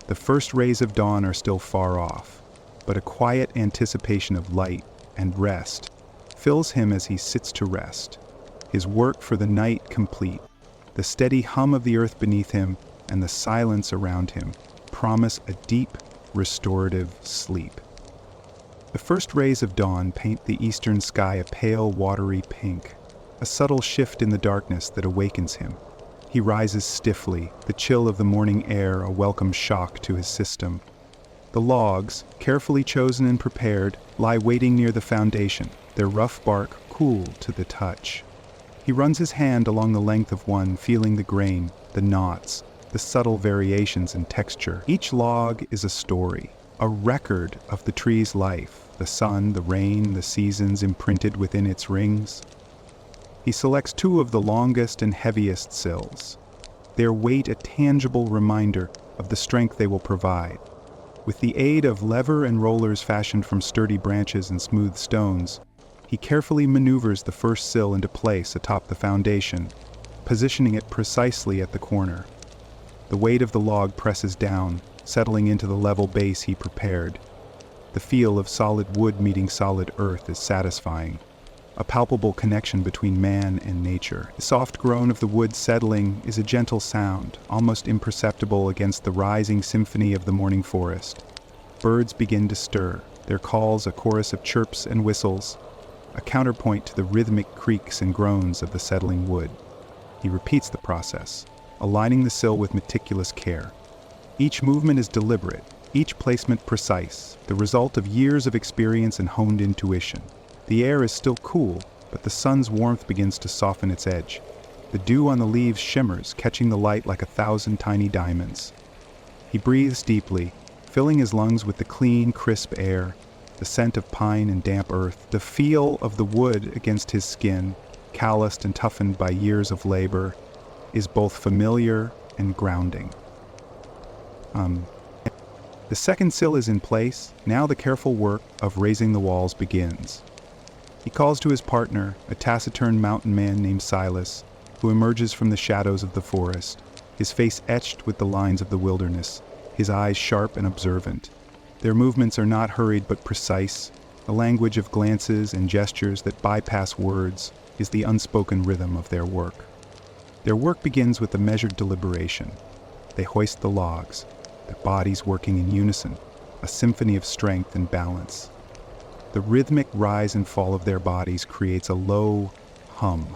The first rays of dawn are still far off, but a quiet anticipation of light and rest fills him as he sits to rest, his work for the night complete. The steady hum of the earth beneath him and the silence around him promise a deep, restorative sleep. The first rays of dawn paint the eastern sky a pale, watery pink, a subtle shift in the darkness that awakens him. He rises stiffly, the chill of the morning air a welcome shock to his system. The logs, carefully chosen and prepared, lie waiting near the foundation, their rough bark cool to the touch. He runs his hand along the length of one, feeling the grain, the knots, the subtle variations in texture. Each log is a story, a record of the tree's life, the sun, the rain, the seasons imprinted within its rings. He selects two of the longest and heaviest sills, their weight a tangible reminder of the strength they will provide. With the aid of lever and rollers fashioned from sturdy branches and smooth stones, he carefully maneuvers the first sill into place atop the foundation, positioning it precisely at the corner. The weight of the log presses down, settling into the level base he prepared. The feel of solid wood meeting solid earth is satisfying, a palpable connection between man and nature. The soft groan of the wood settling is a gentle sound, almost imperceptible against the rising symphony of the morning forest. Birds begin to stir, their calls a chorus of chirps and whistles, a counterpoint to the rhythmic creaks and groans of the settling wood. He repeats the process, aligning the sill with meticulous care. Each movement is deliberate, each placement precise, the result of years of experience and honed intuition. The air is still cool, but the sun's warmth begins to soften its edge. The dew on the leaves shimmers, catching the light like 1,000 tiny diamonds. He breathes deeply, filling his lungs with the clean, crisp air, the scent of pine and damp earth, the feel of the wood against his skin, calloused and toughened by years of labor, is both familiar and grounding. The second sill is in place. Now the careful work of raising the walls begins. He calls to his partner, a taciturn mountain man named Silas, who emerges from the shadows of the forest, his face etched with the lines of the wilderness, his eyes sharp and observant. Their movements are not hurried but precise. A language of glances and gestures that bypass words is the unspoken rhythm of their work. Their work begins with a measured deliberation. They hoist the logs, their bodies working in unison, a symphony of strength and balance. The rhythmic rise and fall of their bodies creates a low hum,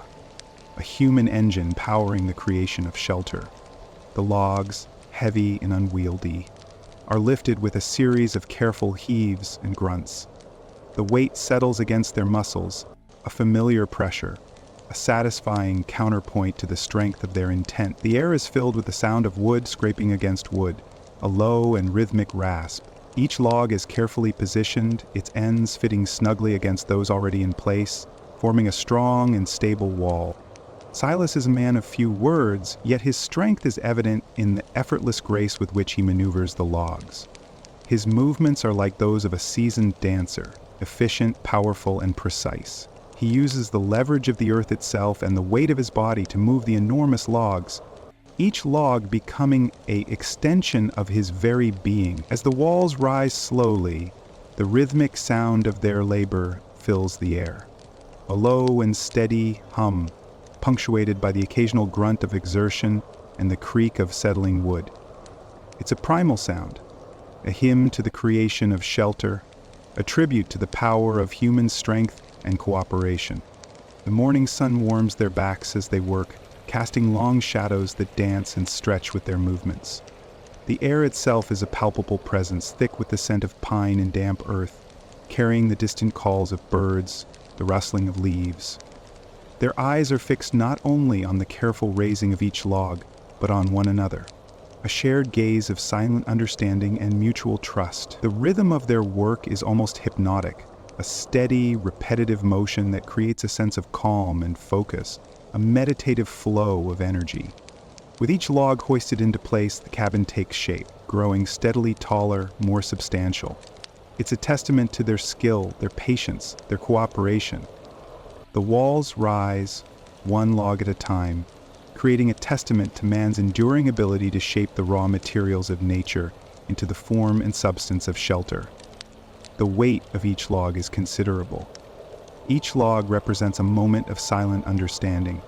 a human engine powering the creation of shelter. The logs, heavy and unwieldy, are lifted with a series of careful heaves and grunts. The weight settles against their muscles, a familiar pressure, a satisfying counterpoint to the strength of their intent. The air is filled with the sound of wood scraping against wood, a low and rhythmic rasp. Each log is carefully positioned, its ends fitting snugly against those already in place, forming a strong and stable wall. Silas is a man of few words, yet his strength is evident in the effortless grace with which he maneuvers the logs. His movements are like those of a seasoned dancer, efficient, powerful, and precise. He uses the leverage of the earth itself and the weight of his body to move the enormous logs, each log becoming an extension of his very being. As the walls rise slowly, the rhythmic sound of their labor fills the air. A low and steady hum, punctuated by the occasional grunt of exertion and the creak of settling wood. It's a primal sound, a hymn to the creation of shelter, a tribute to the power of human strength and cooperation. The morning sun warms their backs as they work, casting long shadows that dance and stretch with their movements. The air itself is a palpable presence, thick with the scent of pine and damp earth, carrying the distant calls of birds, the rustling of leaves. Their eyes are fixed not only on the careful raising of each log, but on one another, a shared gaze of silent understanding and mutual trust. The rhythm of their work is almost hypnotic, a steady, repetitive motion that creates a sense of calm and focus, a meditative flow of energy. With each log hoisted into place, the cabin takes shape, growing steadily taller, more substantial. It's a testament to their skill, their patience, their cooperation. The walls rise, one log at a time, creating a testament to man's enduring ability to shape the raw materials of nature into the form and substance of shelter. The weight of each log is considerable. Each log represents a moment of silent understanding,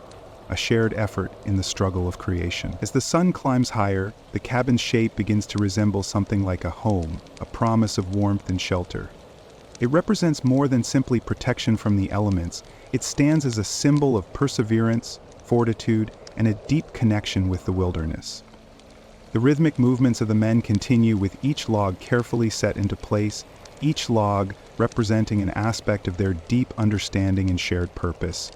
a shared effort in the struggle of creation. As the sun climbs higher, the cabin's shape begins to resemble something like a home, a promise of warmth and shelter. It represents more than simply protection from the elements. It stands as a symbol of perseverance, fortitude, and a deep connection with the wilderness. The rhythmic movements of the men continue, with each log carefully set into place, each log representing an aspect of their deep understanding and shared purpose.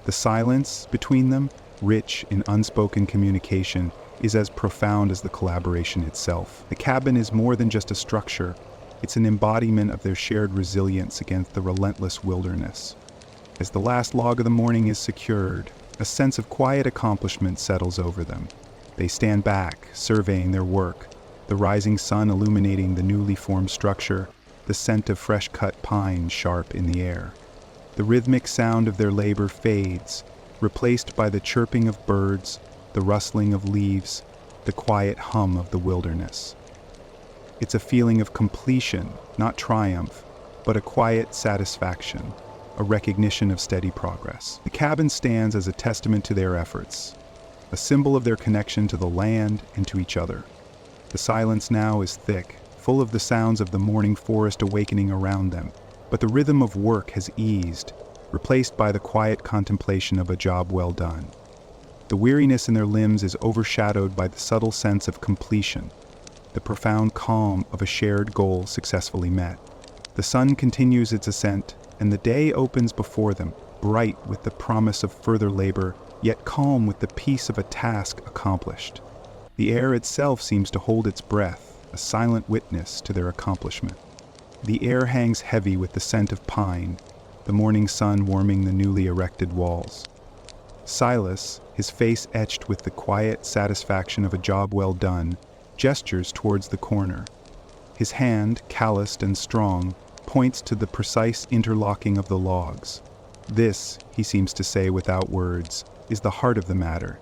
The silence between them, rich in unspoken communication, is as profound as the collaboration itself. The cabin is more than just a structure. It's an embodiment of their shared resilience against the relentless wilderness. As the last log of the morning is secured, a sense of quiet accomplishment settles over them. They stand back, surveying their work, the rising sun illuminating the newly formed structure, the scent of fresh-cut pine sharp in the air. The rhythmic sound of their labor fades, replaced by the chirping of birds, the rustling of leaves, the quiet hum of the wilderness. It's a feeling of completion, not triumph, but a quiet satisfaction, a recognition of steady progress. The cabin stands as a testament to their efforts, a symbol of their connection to the land and to each other. The silence now is thick, full of the sounds of the morning forest awakening around them, but the rhythm of work has eased, replaced by the quiet contemplation of a job well done. The weariness in their limbs is overshadowed by the subtle sense of completion, the profound calm of a shared goal successfully met. The sun continues its ascent, and the day opens before them, bright with the promise of further labor, yet calm with the peace of a task accomplished. The air itself seems to hold its breath, a silent witness to their accomplishment. The air hangs heavy with the scent of pine, the morning sun warming the newly erected walls. Silas, his face etched with the quiet satisfaction of a job well done, gestures towards the corner. His hand, calloused and strong, points to the precise interlocking of the logs. This, he seems to say without words, is the heart of the matter,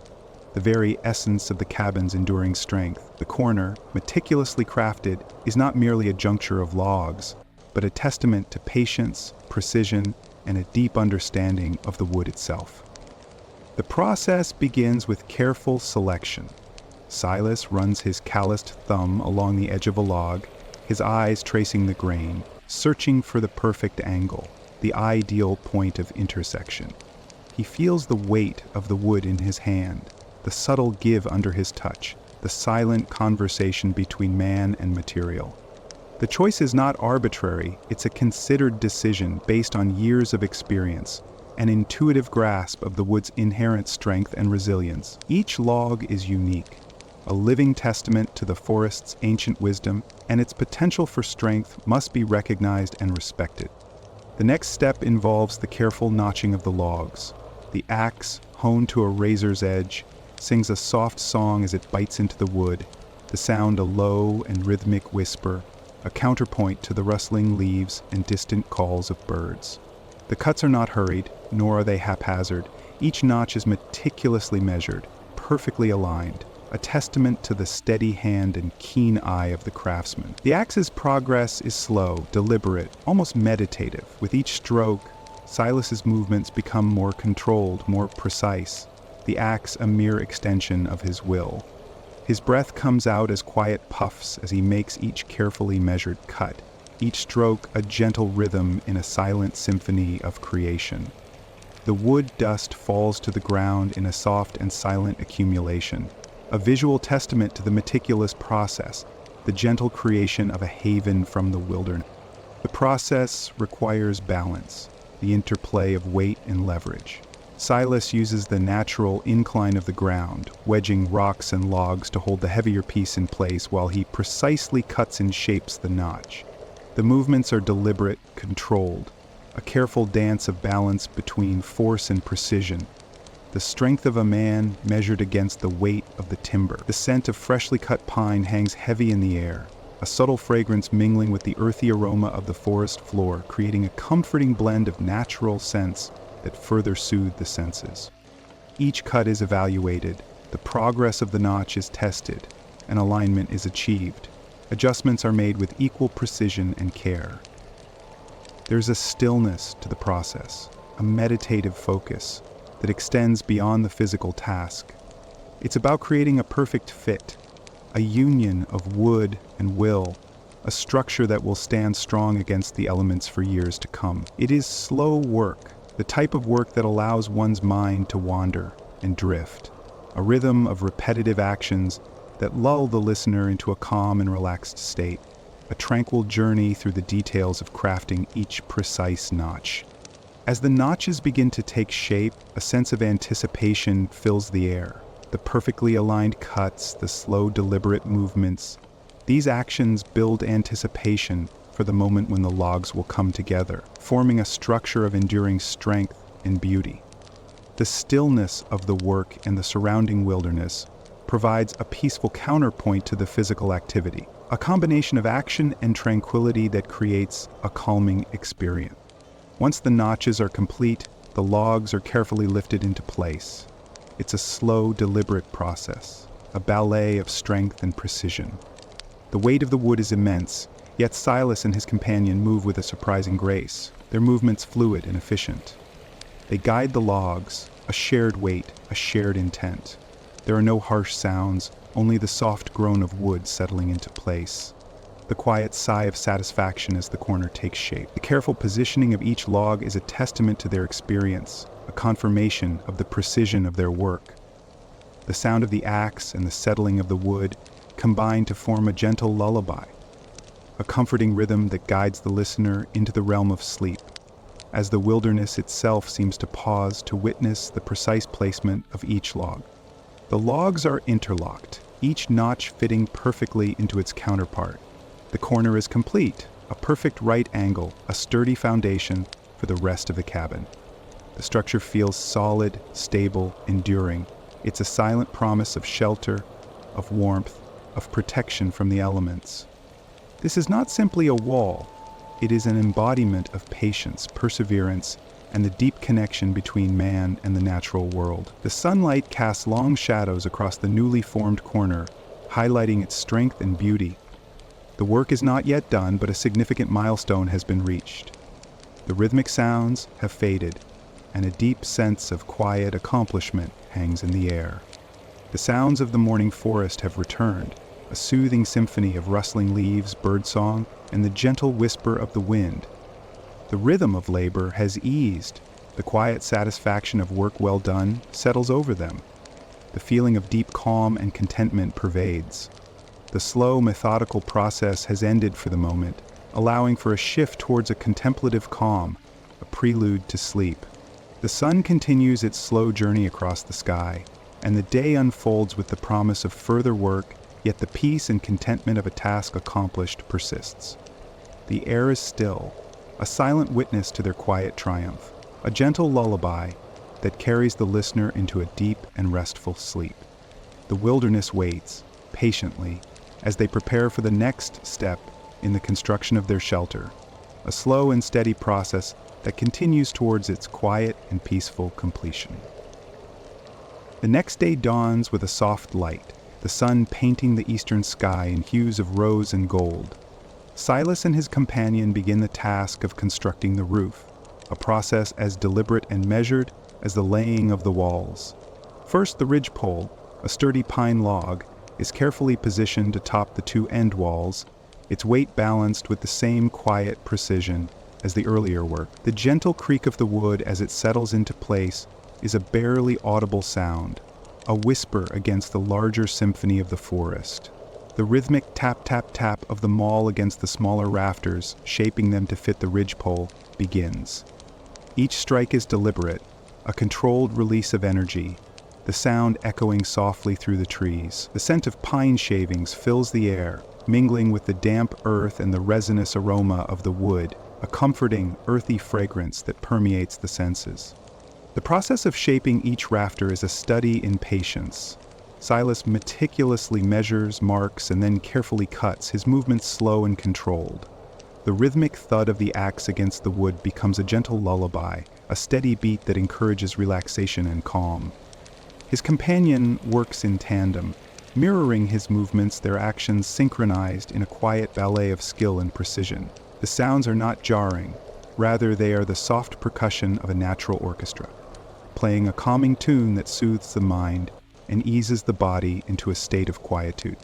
the very essence of the cabin's enduring strength. The corner, meticulously crafted, is not merely a juncture of logs, but a testament to patience, precision, and a deep understanding of the wood itself. The process begins with careful selection. Silas runs his calloused thumb along the edge of a log, his eyes tracing the grain, searching for the perfect angle, the ideal point of intersection. He feels the weight of the wood in his hand, the subtle give under his touch, the silent conversation between man and material. The choice is not arbitrary, it's a considered decision based on years of experience, an intuitive grasp of the wood's inherent strength and resilience. Each log is unique, a living testament to the forest's ancient wisdom, and its potential for strength must be recognized and respected. The next step involves the careful notching of the logs. The axe, honed to a razor's edge, sings a soft song as it bites into the wood, the sound a low and rhythmic whisper, a counterpoint to the rustling leaves and distant calls of birds. The cuts are not hurried, nor are they haphazard. Each notch is meticulously measured, perfectly aligned, a testament to the steady hand and keen eye of the craftsman. The axe's progress is slow, deliberate, almost meditative. With each stroke, Silas's movements become more controlled, more precise, the axe a mere extension of his will. His breath comes out as quiet puffs as he makes each carefully measured cut, each stroke a gentle rhythm in a silent symphony of creation. The wood dust falls to the ground in a soft and silent accumulation, a visual testament to the meticulous process, the gentle creation of a haven from the wilderness. The process requires balance, the interplay of weight and leverage. Silas uses the natural incline of the ground, wedging rocks and logs to hold the heavier piece in place while he precisely cuts and shapes the notch. The movements are deliberate, controlled, a careful dance of balance between force and precision. The strength of a man measured against the weight of the timber. The scent of freshly cut pine hangs heavy in the air, a subtle fragrance mingling with the earthy aroma of the forest floor, creating a comforting blend of natural scents that further soothe the senses. Each cut is evaluated, the progress of the notch is tested, and alignment is achieved. Adjustments are made with equal precision and care. There's a stillness to the process, a meditative focus that extends beyond the physical task. It's about creating a perfect fit, a union of wood and will, a structure that will stand strong against the elements for years to come. It is slow work, the type of work that allows one's mind to wander and drift, a rhythm of repetitive actions that lull the listener into a calm and relaxed state, a tranquil journey through the details of crafting each precise notch. As the notches begin to take shape, a sense of anticipation fills the air. The perfectly aligned cuts, the slow, deliberate movements, these actions build anticipation for the moment when the logs will come together, forming a structure of enduring strength and beauty. The stillness of the work and the surrounding wilderness provides a peaceful counterpoint to the physical activity, a combination of action and tranquility that creates a calming experience. Once the notches are complete, the logs are carefully lifted into place. It's a slow, deliberate process, a ballet of strength and precision. The weight of the wood is immense, yet Silas and his companion move with a surprising grace, their movements fluid and efficient. They guide the logs, a shared weight, a shared intent. There are no harsh sounds, only the soft groan of wood settling into place. The quiet sigh of satisfaction as the corner takes shape. The careful positioning of each log is a testament to their experience, a confirmation of the precision of their work. The sound of the axe and the settling of the wood combine to form a gentle lullaby, a comforting rhythm that guides the listener into the realm of sleep, as the wilderness itself seems to pause to witness the precise placement of each log. The logs are interlocked, each notch fitting perfectly into its counterpart. The corner is complete, a perfect right angle, a sturdy foundation for the rest of the cabin. The structure feels solid, stable, enduring. It's a silent promise of shelter, of warmth, of protection from the elements. This is not simply a wall. It is an embodiment of patience, perseverance, and the deep connection between man and the natural world. The sunlight casts long shadows across the newly formed corner, highlighting its strength and beauty. The work is not yet done, but a significant milestone has been reached. The rhythmic sounds have faded, and a deep sense of quiet accomplishment hangs in the air. The sounds of the morning forest have returned, a soothing symphony of rustling leaves, birdsong, and the gentle whisper of the wind. The rhythm of labor has eased. The quiet satisfaction of work well done settles over them. The feeling of deep calm and contentment pervades. The slow, methodical process has ended for the moment, allowing for a shift towards a contemplative calm, a prelude to sleep. The sun continues its slow journey across the sky, and the day unfolds with the promise of further work, yet the peace and contentment of a task accomplished persists. The air is still, a silent witness to their quiet triumph, a gentle lullaby that carries the listener into a deep and restful sleep. The wilderness waits, patiently, as they prepare for the next step in the construction of their shelter, a slow and steady process that continues towards its quiet and peaceful completion. The next day dawns with a soft light, the sun painting the eastern sky in hues of rose and gold. Silas and his companion begin the task of constructing the roof, a process as deliberate and measured as the laying of the walls. First, the ridgepole, a sturdy pine log, is carefully positioned atop the two end walls, its weight balanced with the same quiet precision as the earlier work. The gentle creak of the wood as it settles into place is a barely audible sound, a whisper against the larger symphony of the forest. The rhythmic tap-tap-tap of the maul against the smaller rafters, shaping them to fit the ridgepole, begins. Each strike is deliberate, a controlled release of energy, the sound echoing softly through the trees. The scent of pine shavings fills the air, mingling with the damp earth and the resinous aroma of the wood, a comforting, earthy fragrance that permeates the senses. The process of shaping each rafter is a study in patience. Silas meticulously measures, marks, and then carefully cuts, his movements slow and controlled. The rhythmic thud of the axe against the wood becomes a gentle lullaby, a steady beat that encourages relaxation and calm. His companion works in tandem, mirroring his movements, their actions synchronized in a quiet ballet of skill and precision. The sounds are not jarring, rather they are the soft percussion of a natural orchestra, playing a calming tune that soothes the mind and eases the body into a state of quietude.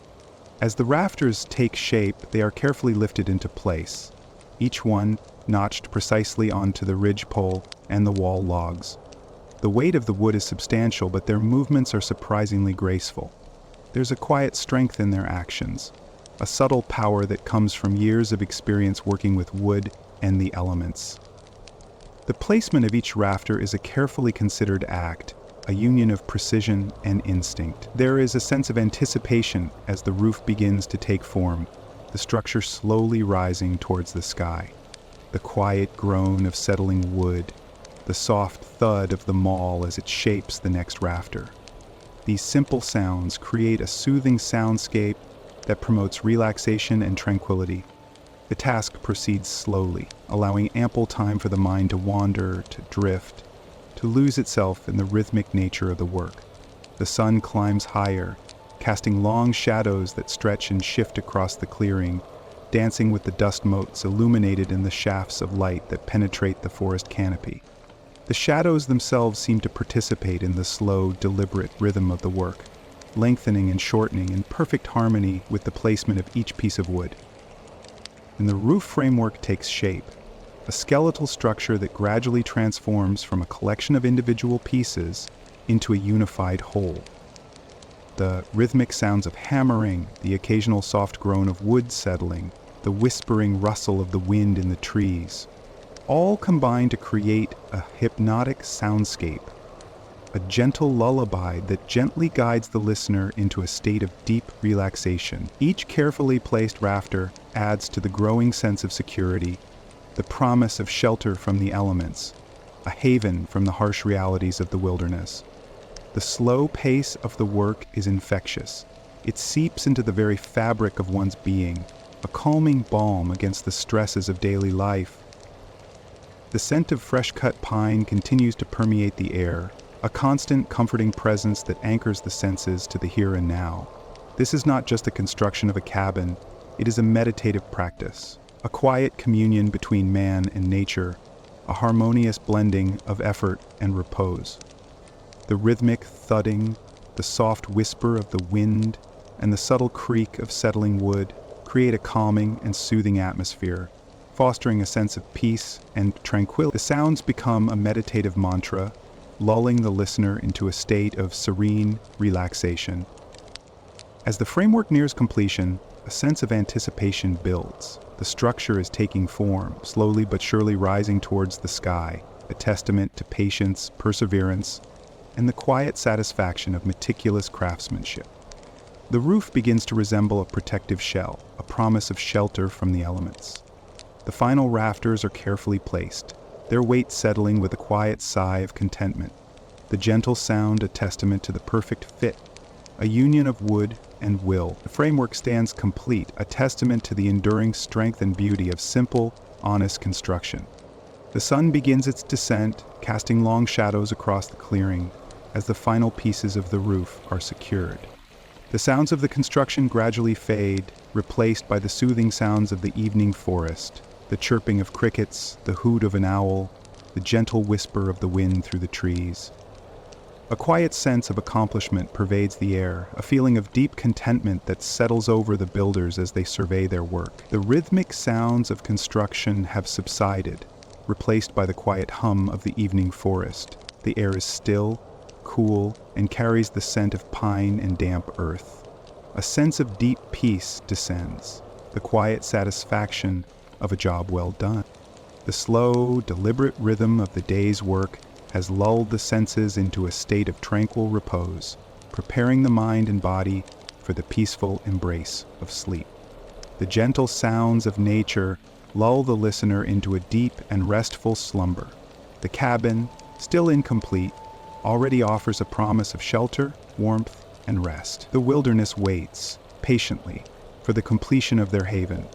As the rafters take shape, they are carefully lifted into place, each one notched precisely onto the ridge pole and the wall logs. The weight of the wood is substantial, but their movements are surprisingly graceful. There's a quiet strength in their actions, a subtle power that comes from years of experience working with wood and the elements. The placement of each rafter is a carefully considered act, a union of precision and instinct. There is a sense of anticipation as the roof begins to take form, the structure slowly rising towards the sky. The quiet groan of settling wood, the soft thud of the maul as it shapes the next rafter. These simple sounds create a soothing soundscape that promotes relaxation and tranquility. The task proceeds slowly, allowing ample time for the mind to wander, to drift, to lose itself in the rhythmic nature of the work. The sun climbs higher, casting long shadows that stretch and shift across the clearing, dancing with the dust motes illuminated in the shafts of light that penetrate the forest canopy. The shadows themselves seem to participate in the slow, deliberate rhythm of the work, lengthening and shortening in perfect harmony with the placement of each piece of wood. And the roof framework takes shape, a skeletal structure that gradually transforms from a collection of individual pieces into a unified whole. The rhythmic sounds of hammering, the occasional soft groan of wood settling, the whispering rustle of the wind in the trees, all combine to create a hypnotic soundscape, a gentle lullaby that gently guides the listener into a state of deep relaxation. Each carefully placed rafter adds to the growing sense of security, the promise of shelter from the elements, a haven from the harsh realities of the wilderness. The slow pace of the work is infectious. It seeps into the very fabric of one's being, a calming balm against the stresses of daily life. The scent of fresh-cut pine continues to permeate the air, a constant, comforting presence that anchors the senses to the here and now. This is not just the construction of a cabin, it is a meditative practice, a quiet communion between man and nature, a harmonious blending of effort and repose. The rhythmic thudding, the soft whisper of the wind, and the subtle creak of settling wood create a calming and soothing atmosphere, fostering a sense of peace and tranquility. The sounds become a meditative mantra, lulling the listener into a state of serene relaxation. As the framework nears completion, a sense of anticipation builds. The structure is taking form, slowly but surely rising towards the sky, a testament to patience, perseverance, and the quiet satisfaction of meticulous craftsmanship. The roof begins to resemble a protective shell, a promise of shelter from the elements. The final rafters are carefully placed, their weight settling with a quiet sigh of contentment, the gentle sound a testament to the perfect fit, a union of wood and will. The framework stands complete, a testament to the enduring strength and beauty of simple, honest construction. The sun begins its descent, casting long shadows across the clearing as the final pieces of the roof are secured. The sounds of the construction gradually fade, replaced by the soothing sounds of the evening forest, the chirping of crickets, the hoot of an owl, the gentle whisper of the wind through the trees. A quiet sense of accomplishment pervades the air, a feeling of deep contentment that settles over the builders as they survey their work. The rhythmic sounds of construction have subsided, replaced by the quiet hum of the evening forest. The air is still, cool, and carries the scent of pine and damp earth. A sense of deep peace descends, the quiet satisfaction of a job well done. The slow, deliberate rhythm of the day's work has lulled the senses into a state of tranquil repose, preparing the mind and body for the peaceful embrace of sleep. The gentle sounds of nature lull the listener into a deep and restful slumber. The cabin, still incomplete, already offers a promise of shelter, warmth, and rest. The wilderness waits, patiently, for the completion of their haven,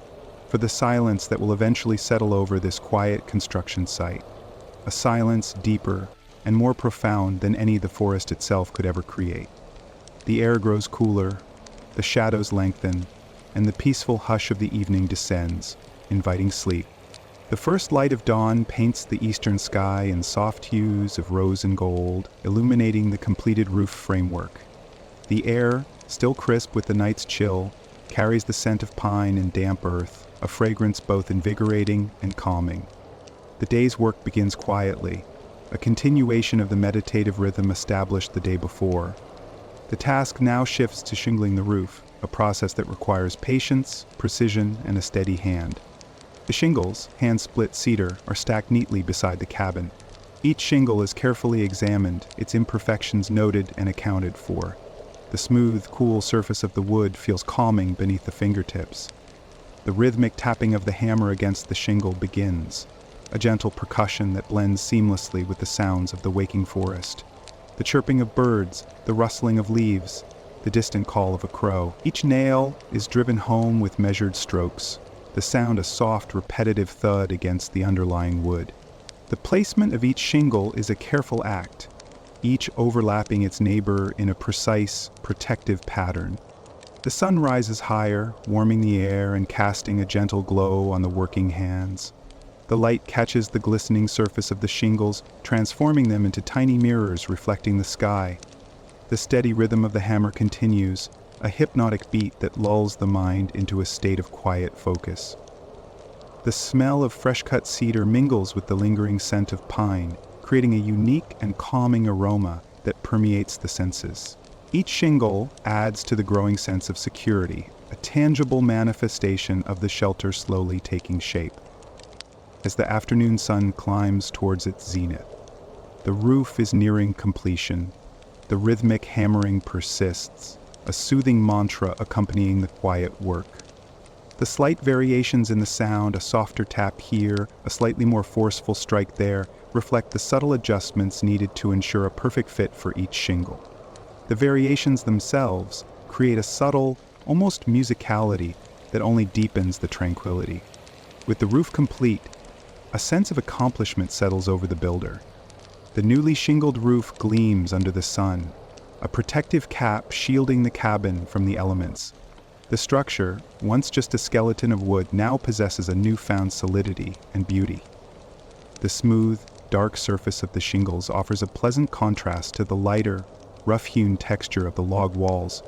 for the silence that will eventually settle over this quiet construction site, a silence deeper and more profound than any the forest itself could ever create. The air grows cooler, the shadows lengthen, and the peaceful hush of the evening descends, inviting sleep. The first light of dawn paints the eastern sky in soft hues of rose and gold, illuminating the completed roof framework. The air, still crisp with the night's chill, carries the scent of pine and damp earth, a fragrance both invigorating and calming. The day's work begins quietly, a continuation of the meditative rhythm established the day before. The task now shifts to shingling the roof, a process that requires patience, precision, and a steady hand. The shingles, hand-split cedar, are stacked neatly beside the cabin. Each shingle is carefully examined, its imperfections noted and accounted for. The smooth, cool surface of the wood feels calming beneath the fingertips. The rhythmic tapping of the hammer against the shingle begins, a gentle percussion that blends seamlessly with the sounds of the waking forest. The chirping of birds, the rustling of leaves, the distant call of a crow. Each nail is driven home with measured strokes, the sound a soft, repetitive thud against the underlying wood. The placement of each shingle is a careful act, each overlapping its neighbor in a precise, protective pattern. The sun rises higher, warming the air and casting a gentle glow on the working hands. The light catches the glistening surface of the shingles, transforming them into tiny mirrors reflecting the sky. The steady rhythm of the hammer continues, a hypnotic beat that lulls the mind into a state of quiet focus. The smell of fresh-cut cedar mingles with the lingering scent of pine, creating a unique and calming aroma that permeates the senses. Each shingle adds to the growing sense of security, a tangible manifestation of the shelter slowly taking shape. As the afternoon sun climbs towards its zenith, the roof is nearing completion. The rhythmic hammering persists, a soothing mantra accompanying the quiet work. The slight variations in the sound, a softer tap here, a slightly more forceful strike there, reflect the subtle adjustments needed to ensure a perfect fit for each shingle. The variations themselves create a subtle, almost musicality that only deepens the tranquility. With the roof complete, a sense of accomplishment settles over the builder. The newly shingled roof gleams under the sun, a protective cap shielding the cabin from the elements. The structure, once just a skeleton of wood, now possesses a newfound solidity and beauty. The smooth, dark surface of the shingles offers a pleasant contrast to the lighter, rough-hewn texture of the log walls.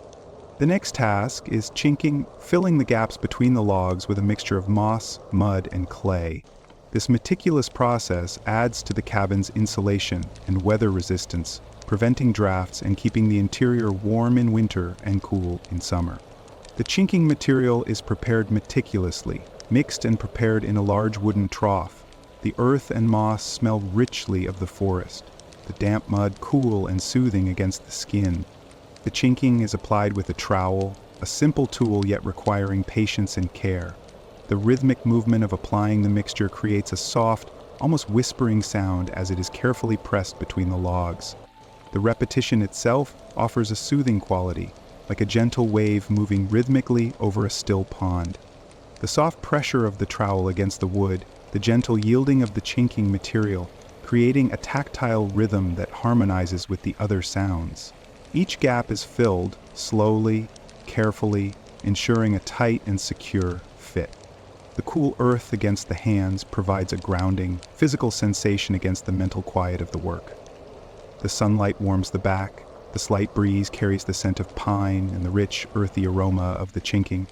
The next task is chinking, filling the gaps between the logs with a mixture of moss, mud, and clay. This meticulous process adds to the cabin's insulation and weather resistance, preventing drafts and keeping the interior warm in winter and cool in summer. The chinking material is prepared meticulously, mixed and prepared in a large wooden trough. The earth and moss smell richly of the forest, the damp mud cool and soothing against the skin. The chinking is applied with a trowel, a simple tool yet requiring patience and care. The rhythmic movement of applying the mixture creates a soft, almost whispering sound as it is carefully pressed between the logs. The repetition itself offers a soothing quality, like a gentle wave moving rhythmically over a still pond. The soft pressure of the trowel against the wood, the gentle yielding of the chinking material, creating a tactile rhythm that harmonizes with the other sounds. Each gap is filled, slowly, carefully, ensuring a tight and secure fit. The cool earth against the hands provides a grounding, physical sensation against the mental quiet of the work. The sunlight warms the back, the slight breeze carries the scent of pine and the rich, earthy aroma of the chinking.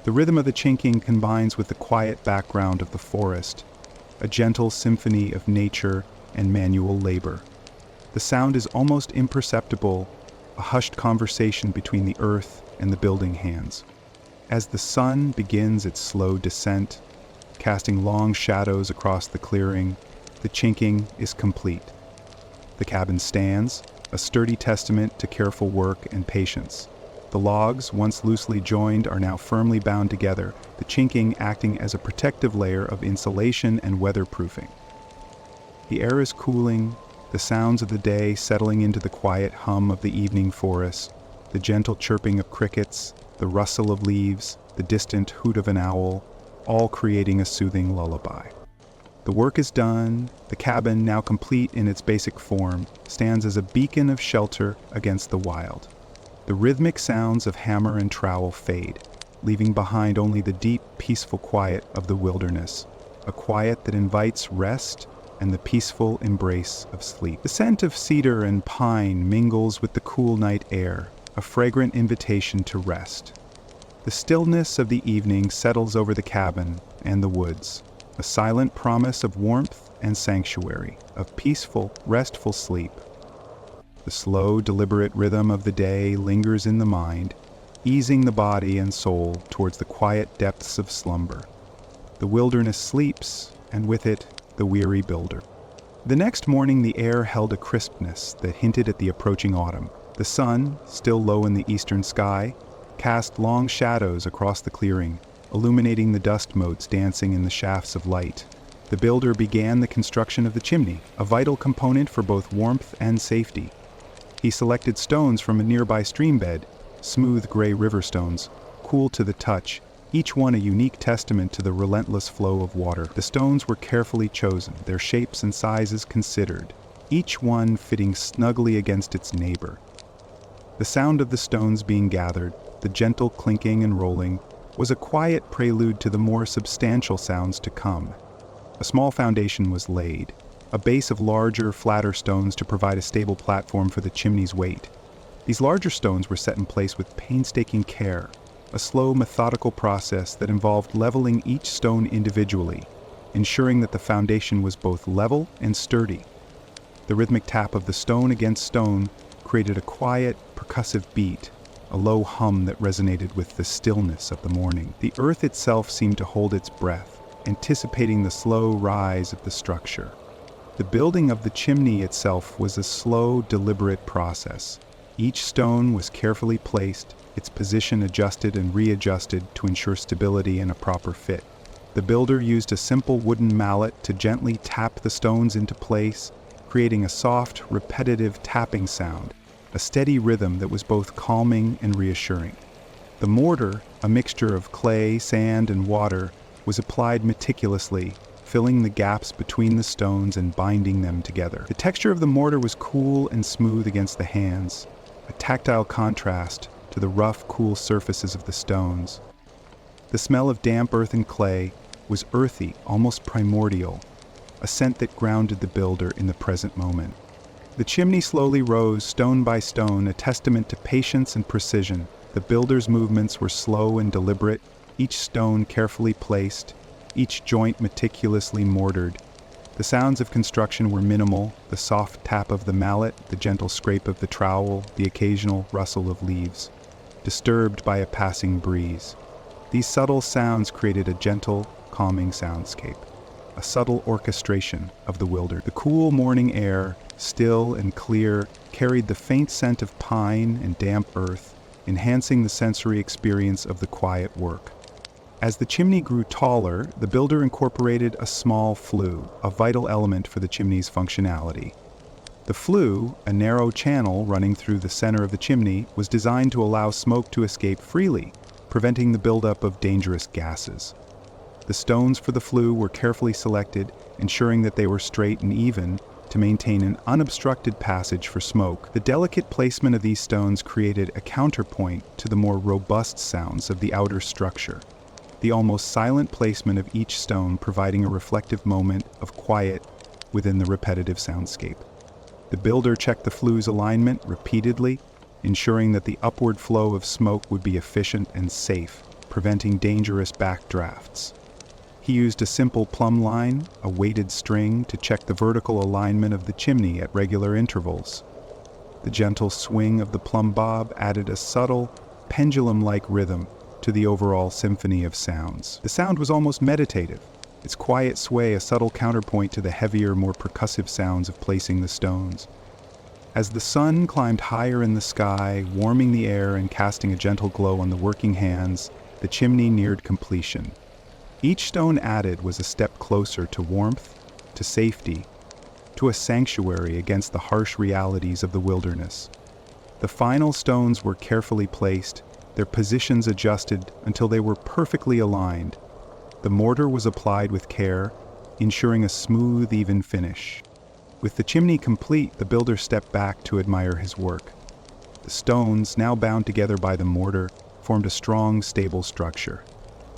The rhythm of the chinking combines with the quiet background of the forest, a gentle symphony of nature and manual labor. The sound is almost imperceptible, a hushed conversation between the earth and the building hands. As the sun begins its slow descent, casting long shadows across the clearing, the chinking is complete. The cabin stands, a sturdy testament to careful work and patience. The logs, once loosely joined, are now firmly bound together, the chinking acting as a protective layer of insulation and weatherproofing. The air is cooling, the sounds of the day settling into the quiet hum of the evening forest. the gentle chirping of crickets, the rustle of leaves, the distant hoot of an owl, all creating a soothing lullaby. The work is done. The cabin, now complete in its basic form, stands as a beacon of shelter against the wild. The rhythmic sounds of hammer and trowel fade, leaving behind only the deep, peaceful quiet of the wilderness, a quiet that invites rest and the peaceful embrace of sleep. The scent of cedar and pine mingles with the cool night air, a fragrant invitation to rest. The stillness of the evening settles over the cabin and the woods, a silent promise of warmth and sanctuary, of peaceful, restful sleep. The slow, deliberate rhythm of the day lingers in the mind, easing the body and soul towards the quiet depths of slumber. The wilderness sleeps, and with it, the weary builder. The next morning the air held a crispness that hinted at the approaching autumn. The sun, still low in the eastern sky, cast long shadows across the clearing, illuminating the dust motes dancing in the shafts of light. The builder began the construction of the chimney, a vital component for both warmth and safety. He selected stones from a nearby stream bed, smooth gray river stones, cool to the touch, each one a unique testament to the relentless flow of water. The stones were carefully chosen, their shapes and sizes considered, each one fitting snugly against its neighbor. The sound of the stones being gathered, the gentle clinking and rolling, was a quiet prelude to the more substantial sounds to come. A small foundation was laid, a base of larger, flatter stones to provide a stable platform for the chimney's weight. These larger stones were set in place with painstaking care, a slow, methodical process that involved leveling each stone individually, ensuring that the foundation was both level and sturdy. The rhythmic tap of the stone against stone created a quiet, percussive beat, a low hum that resonated with the stillness of the morning. The earth itself seemed to hold its breath, anticipating the slow rise of the structure. The building of the chimney itself was a slow, deliberate process. Each stone was carefully placed, its position adjusted and readjusted to ensure stability and a proper fit. The builder used a simple wooden mallet to gently tap the stones into place, creating a soft, repetitive tapping sound, a steady rhythm that was both calming and reassuring. The mortar, a mixture of clay, sand, and water, was applied meticulously, filling the gaps between the stones and binding them together. The texture of the mortar was cool and smooth against the hands, a tactile contrast to the rough, cool surfaces of the stones. The smell of damp earth and clay was earthy, almost primordial, a scent that grounded the builder in the present moment. The chimney slowly rose, stone by stone, a testament to patience and precision. The builder's movements were slow and deliberate, each stone carefully placed, each joint meticulously mortared. The sounds of construction were minimal, the soft tap of the mallet, the gentle scrape of the trowel, the occasional rustle of leaves, disturbed by a passing breeze. These subtle sounds created a gentle, calming soundscape, a subtle orchestration of the wilderness. The cool morning air, still and clear, carried the faint scent of pine and damp earth, enhancing the sensory experience of the quiet work. As the chimney grew taller, the builder incorporated a small flue, a vital element for the chimney's functionality. The flue, a narrow channel running through the center of the chimney, was designed to allow smoke to escape freely, preventing the buildup of dangerous gases. The stones for the flue were carefully selected, ensuring that they were straight and even to maintain an unobstructed passage for smoke. The delicate placement of these stones created a counterpoint to the more robust sounds of the outer structure, the almost silent placement of each stone providing a reflective moment of quiet within the repetitive soundscape. The builder checked the flue's alignment repeatedly, ensuring that the upward flow of smoke would be efficient and safe, preventing dangerous backdrafts. He used a simple plumb line, a weighted string, to check the vertical alignment of the chimney at regular intervals. The gentle swing of the plumb bob added a subtle, pendulum-like rhythm to the overall symphony of sounds. The sound was almost meditative, its quiet sway a subtle counterpoint to the heavier, more percussive sounds of placing the stones. As the sun climbed higher in the sky, warming the air and casting a gentle glow on the working hands, the chimney neared completion. Each stone added was a step closer to warmth, to safety, to a sanctuary against the harsh realities of the wilderness. The final stones were carefully placed, their positions adjusted until they were perfectly aligned. The mortar was applied with care, ensuring a smooth, even finish. With the chimney complete, the builder stepped back to admire his work. The stones, now bound together by the mortar, formed a strong, stable structure.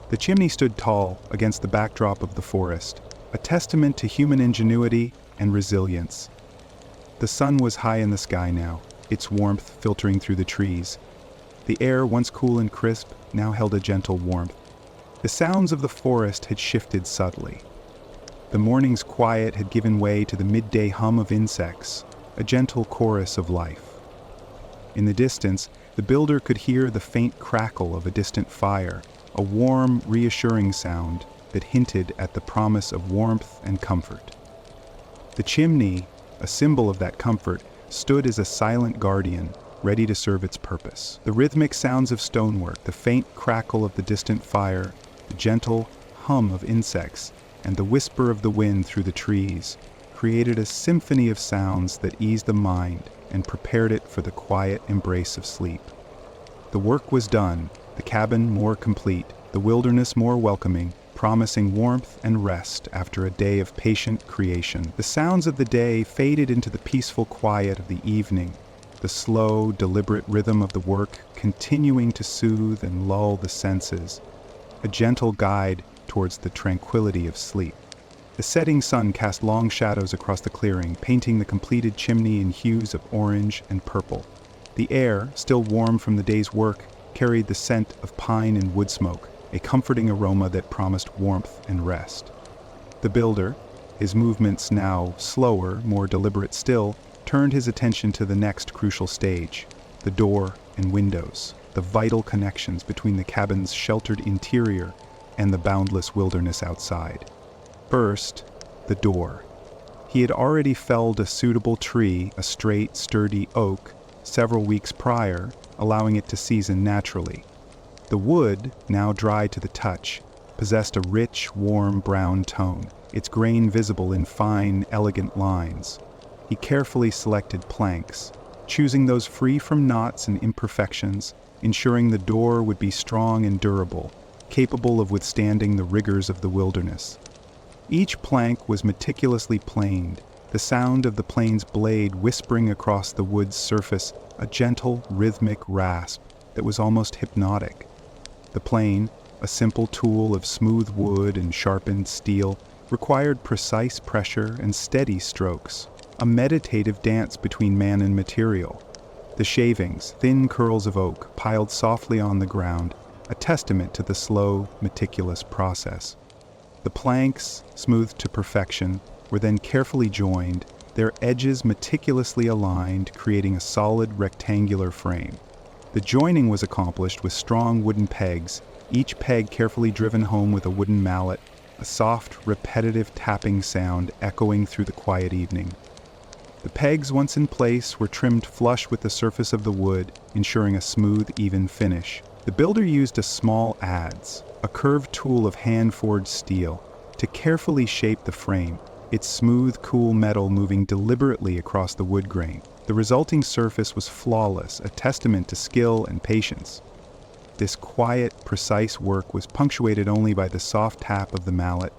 The chimney stood tall against the backdrop of the forest, a testament to human ingenuity and resilience. The sun was high in the sky now, its warmth filtering through the trees. The air, once cool and crisp, now held a gentle warmth. The sounds of the forest had shifted subtly. The morning's quiet had given way to the midday hum of insects, a gentle chorus of life. In the distance, the builder could hear the faint crackle of a distant fire, a warm, reassuring sound that hinted at the promise of warmth and comfort. The chimney, a symbol of that comfort, stood as a silent guardian, ready to serve its purpose. The rhythmic sounds of stonework, the faint crackle of the distant fire, the gentle hum of insects, and the whisper of the wind through the trees created a symphony of sounds that eased the mind and prepared it for the quiet embrace of sleep. The work was done, the cabin more complete, the wilderness more welcoming, promising warmth and rest after a day of patient creation. The sounds of the day faded into the peaceful quiet of the evening, the slow, deliberate rhythm of the work continuing to soothe and lull the senses, a gentle guide towards the tranquility of sleep. The setting sun cast long shadows across the clearing, painting the completed chimney in hues of orange and purple. The air, still warm from the day's work, carried the scent of pine and wood smoke, a comforting aroma that promised warmth and rest. The builder, his movements now slower, more deliberate still, turned his attention to the next crucial stage, the door and windows, the vital connections between the cabin's sheltered interior and the boundless wilderness outside. First, the door. He had already felled a suitable tree, a straight, sturdy oak, several weeks prior, allowing it to season naturally. The wood, now dry to the touch, possessed a rich, warm brown tone, its grain visible in fine, elegant lines. He carefully selected planks, choosing those free from knots and imperfections, ensuring the door would be strong and durable, capable of withstanding the rigors of the wilderness. Each plank was meticulously planed, the sound of the plane's blade whispering across the wood's surface, a gentle, rhythmic rasp that was almost hypnotic. The plane, a simple tool of smooth wood and sharpened steel, required precise pressure and steady strokes, a meditative dance between man and material. The shavings, thin curls of oak, piled softly on the ground, a testament to the slow, meticulous process. The planks, smoothed to perfection, were then carefully joined, their edges meticulously aligned, creating a solid rectangular frame. The joining was accomplished with strong wooden pegs, each peg carefully driven home with a wooden mallet, a soft, repetitive tapping sound echoing through the quiet evening. The pegs, once in place, were trimmed flush with the surface of the wood, ensuring a smooth, even finish. The builder used a small adze, a curved tool of hand-forged steel, to carefully shape the frame, its smooth, cool metal moving deliberately across the wood grain. The resulting surface was flawless, a testament to skill and patience. This quiet, precise work was punctuated only by the soft tap of the mallet,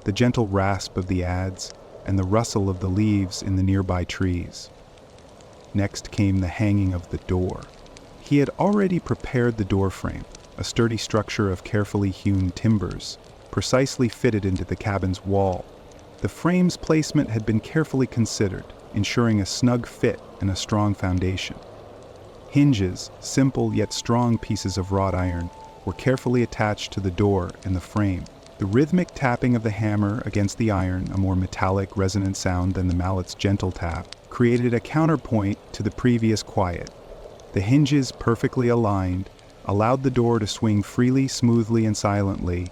the gentle rasp of the adze, and the rustle of the leaves in the nearby trees. Next came the hanging of the door. He had already prepared the door frame, a sturdy structure of carefully hewn timbers, precisely fitted into the cabin's wall. The frame's placement had been carefully considered, ensuring a snug fit and a strong foundation. Hinges, simple yet strong pieces of wrought iron, were carefully attached to the door and the frame. The rhythmic tapping of the hammer against the iron, a more metallic, resonant sound than the mallet's gentle tap, created a counterpoint to the previous quiet. The hinges, perfectly aligned, allowed the door to swing freely, smoothly, and silently.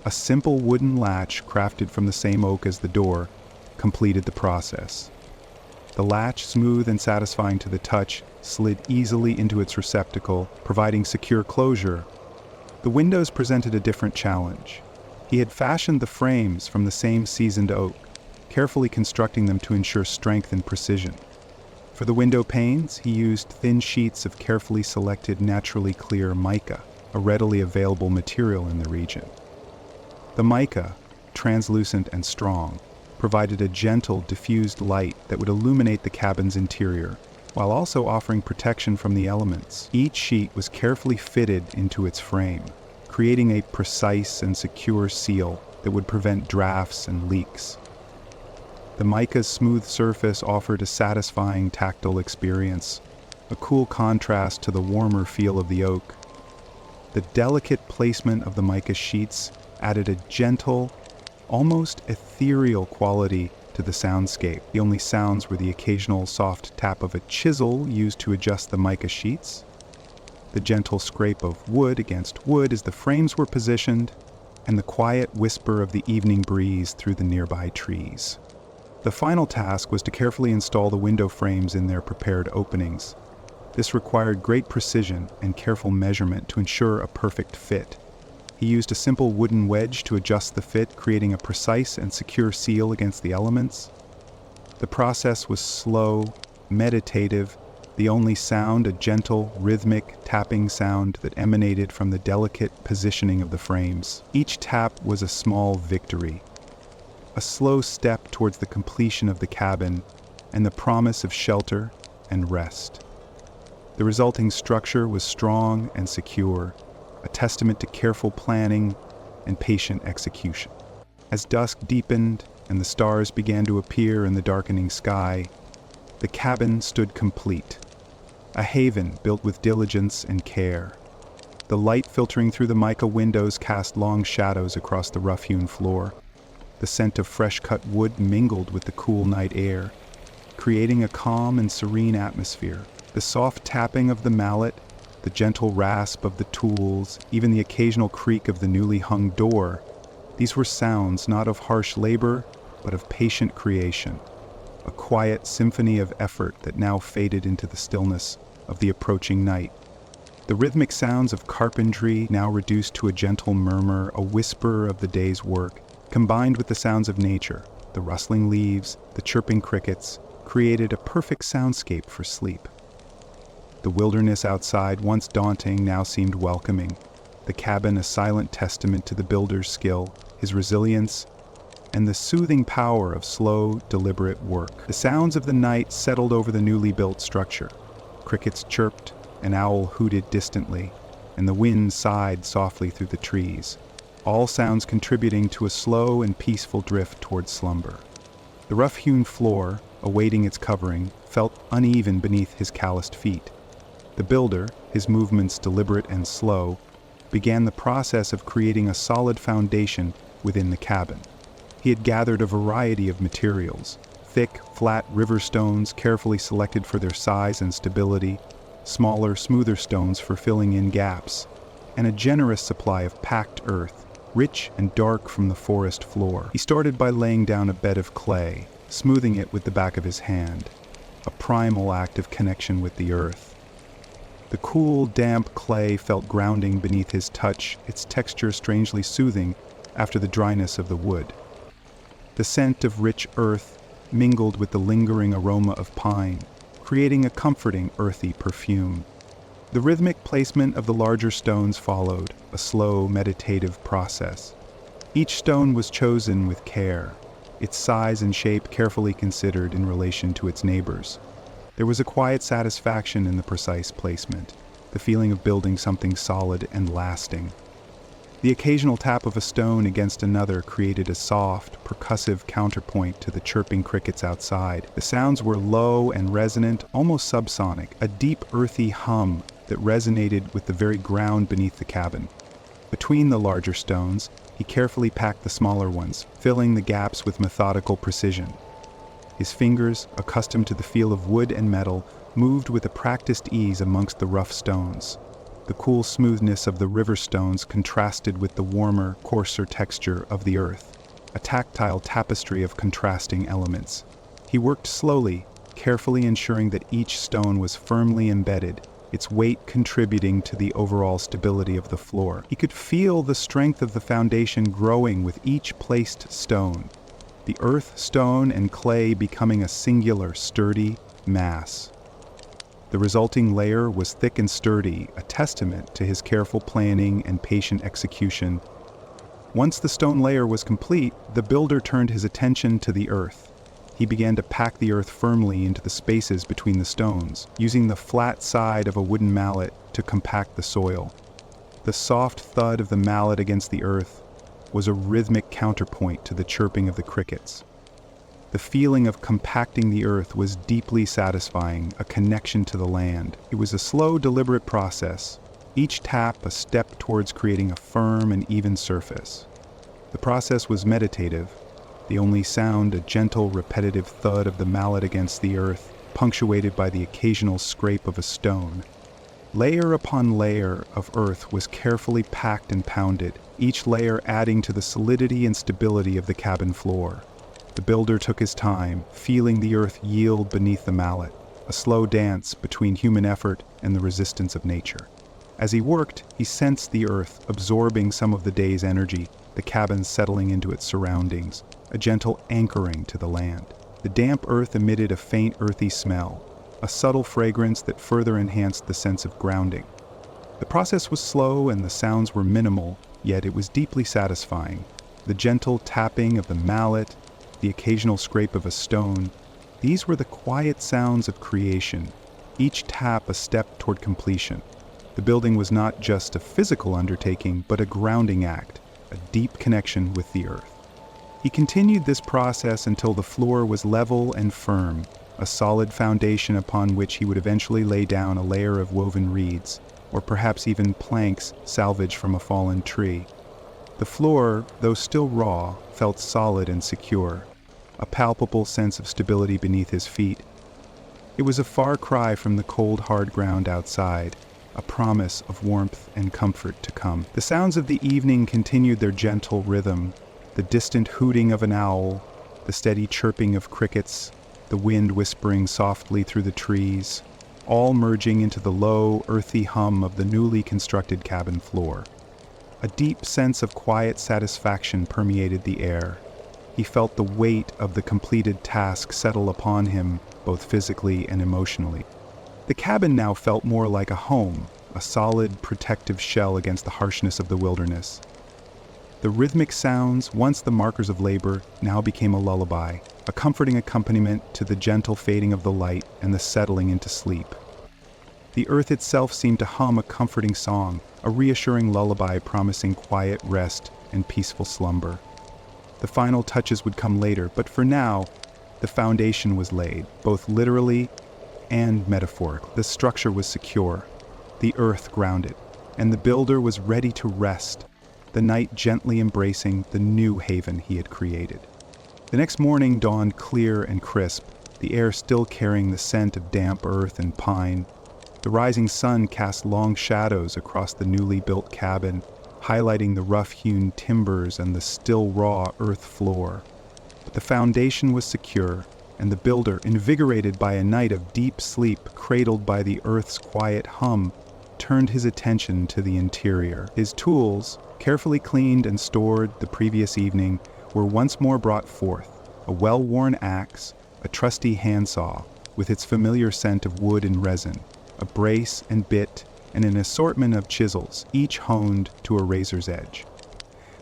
A simple wooden latch, crafted from the same oak as the door, completed the process. The latch, smooth and satisfying to the touch, slid easily into its receptacle, providing secure closure. The windows presented a different challenge. He had fashioned the frames from the same seasoned oak, carefully constructing them to ensure strength and precision. For the window panes, he used thin sheets of carefully selected naturally clear mica, a readily available material in the region. The mica, translucent and strong, provided a gentle, diffused light that would illuminate the cabin's interior, while also offering protection from the elements. Each sheet was carefully fitted into its frame, creating a precise and secure seal that would prevent drafts and leaks. The mica's smooth surface offered a satisfying tactile experience, a cool contrast to the warmer feel of the oak. The delicate placement of the mica sheets added a gentle, almost ethereal quality to the soundscape. The only sounds were the occasional soft tap of a chisel used to adjust the mica sheets, the gentle scrape of wood against wood as the frames were positioned, and the quiet whisper of the evening breeze through the nearby trees. The final task was to carefully install the window frames in their prepared openings. This required great precision and careful measurement to ensure a perfect fit. He used a simple wooden wedge to adjust the fit, creating a precise and secure seal against the elements. The process was slow, meditative, the only sound a gentle, rhythmic tapping sound that emanated from the delicate positioning of the frames. Each tap was a small victory, a slow step towards the completion of the cabin and the promise of shelter and rest. The resulting structure was strong and secure, a testament to careful planning and patient execution. As dusk deepened and the stars began to appear in the darkening sky, the cabin stood complete, a haven built with diligence and care. The light filtering through the mica windows cast long shadows across the rough-hewn floor. The scent of fresh-cut wood mingled with the cool night air, creating a calm and serene atmosphere. The soft tapping of the mallet, the gentle rasp of the tools, even the occasional creak of the newly hung door, these were sounds not of harsh labor, but of patient creation, a quiet symphony of effort that now faded into the stillness of the approaching night. The rhythmic sounds of carpentry, now reduced to a gentle murmur, a whisper of the day's work, combined with the sounds of nature, the rustling leaves, the chirping crickets, created a perfect soundscape for sleep. The wilderness outside, once daunting, now seemed welcoming, the cabin a silent testament to the builder's skill, his resilience, and the soothing power of slow, deliberate work. The sounds of the night settled over the newly built structure. Crickets chirped, an owl hooted distantly, and the wind sighed softly through the trees, all sounds contributing to a slow and peaceful drift towards slumber. The rough-hewn floor, awaiting its covering, felt uneven beneath his calloused feet. The builder, his movements deliberate and slow, began the process of creating a solid foundation within the cabin. He had gathered a variety of materials, thick, flat river stones carefully selected for their size and stability, smaller, smoother stones for filling in gaps, and a generous supply of packed earth, rich and dark from the forest floor. He started by laying down a bed of clay, smoothing it with the back of his hand, a primal act of connection with the earth. The cool, damp clay felt grounding beneath his touch, its texture strangely soothing after the dryness of the wood. The scent of rich earth mingled with the lingering aroma of pine, creating a comforting, earthy perfume. The rhythmic placement of the larger stones followed, a slow, meditative process. Each stone was chosen with care, its size and shape carefully considered in relation to its neighbors. There was a quiet satisfaction in the precise placement, the feeling of building something solid and lasting. The occasional tap of a stone against another created a soft, percussive counterpoint to the chirping crickets outside. The sounds were low and resonant, almost subsonic, a deep, earthy hum that resonated with the very ground beneath the cabin. Between the larger stones, he carefully packed the smaller ones, filling the gaps with methodical precision. His fingers, accustomed to the feel of wood and metal, moved with a practiced ease amongst the rough stones. The cool smoothness of the river stones contrasted with the warmer, coarser texture of the earth, a tactile tapestry of contrasting elements. He worked slowly, carefully ensuring that each stone was firmly embedded, its weight contributing to the overall stability of the floor. He could feel the strength of the foundation growing with each placed stone, the earth, stone, and clay becoming a singular, sturdy, mass. The resulting layer was thick and sturdy, a testament to his careful planning and patient execution. Once the stone layer was complete, the builder turned his attention to the earth. He began to pack the earth firmly into the spaces between the stones, using the flat side of a wooden mallet to compact the soil. The soft thud of the mallet against the earth was a rhythmic counterpoint to the chirping of the crickets. The feeling of compacting the earth was deeply satisfying, a connection to the land. It was a slow, deliberate process, each tap a step towards creating a firm and even surface. The process was meditative, the only sound a gentle, repetitive thud of the mallet against the earth, punctuated by the occasional scrape of a stone. Layer upon layer of earth was carefully packed and pounded, each layer adding to the solidity and stability of the cabin floor. The builder took his time, feeling the earth yield beneath the mallet, a slow dance between human effort and the resistance of nature. As he worked, he sensed the earth absorbing some of the day's energy, the cabin settling into its surroundings, a gentle anchoring to the land. The damp earth emitted a faint earthy smell, a subtle fragrance that further enhanced the sense of grounding. The process was slow and the sounds were minimal, yet it was deeply satisfying. The gentle tapping of the mallet, the occasional scrape of a stone, these were the quiet sounds of creation, each tap a step toward completion. The building was not just a physical undertaking, but a grounding act, a deep connection with the earth. He continued this process until the floor was level and firm, a solid foundation upon which he would eventually lay down a layer of woven reeds, or perhaps even planks salvaged from a fallen tree. The floor, though still raw, felt solid and secure, a palpable sense of stability beneath his feet. It was a far cry from the cold, hard ground outside, a promise of warmth and comfort to come. The sounds of the evening continued their gentle rhythm, the distant hooting of an owl, the steady chirping of crickets, the wind whispering softly through the trees, all merging into the low, earthy hum of the newly constructed cabin floor. A deep sense of quiet satisfaction permeated the air. He felt the weight of the completed task settle upon him, both physically and emotionally. The cabin now felt more like a home, a solid, protective shell against the harshness of the wilderness. The rhythmic sounds, once the markers of labor, now became a lullaby, a comforting accompaniment to the gentle fading of the light and the settling into sleep. The earth itself seemed to hum a comforting song, a reassuring lullaby promising quiet rest and peaceful slumber. The final touches would come later, but for now, the foundation was laid, both literally and metaphorically. The structure was secure, the earth grounded, and the builder was ready to rest, the night gently embracing the new haven he had created. The next morning dawned clear and crisp, the air still carrying the scent of damp earth and pine. The rising sun cast long shadows across the newly built cabin, highlighting the rough-hewn timbers and the still raw earth floor. But the foundation was secure, and the builder, invigorated by a night of deep sleep cradled by the earth's quiet hum, turned his attention to the interior. His tools, carefully cleaned and stored the previous evening, were once more brought forth, a well-worn axe, a trusty handsaw with its familiar scent of wood and resin, a brace and bit, and an assortment of chisels, each honed to a razor's edge.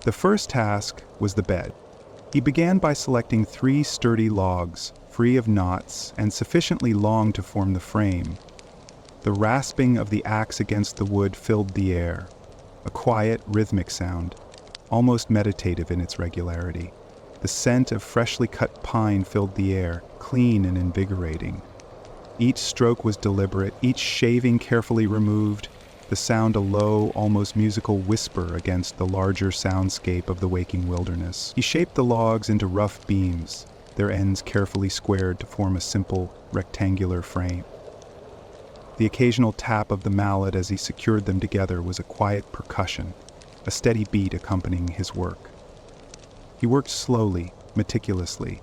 The first task was the bed. He began by selecting 3 sturdy logs, free of knots and sufficiently long to form the frame. The rasping of the axe against the wood filled the air, a quiet, rhythmic sound, almost meditative in its regularity. The scent of freshly cut pine filled the air, clean and invigorating. Each stroke was deliberate, each shaving carefully removed, the sound a low, almost musical whisper against the larger soundscape of the waking wilderness. He shaped the logs into rough beams, their ends carefully squared to form a simple, rectangular frame. The occasional tap of the mallet as he secured them together was a quiet percussion, a steady beat accompanying his work. He worked slowly, meticulously,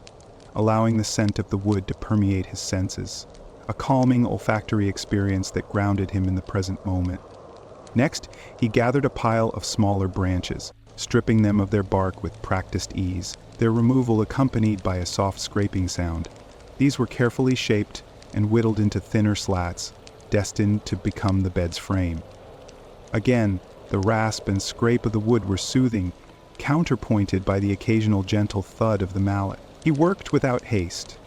allowing the scent of the wood to permeate his senses, a calming olfactory experience that grounded him in the present moment. Next, he gathered a pile of smaller branches, stripping them of their bark with practiced ease, their removal accompanied by a soft scraping sound. These were carefully shaped, and whittled into thinner slats, destined to become the bed's frame. Again, the rasp and scrape of the wood were soothing, counterpointed by the occasional gentle thud of the mallet. He worked without haste,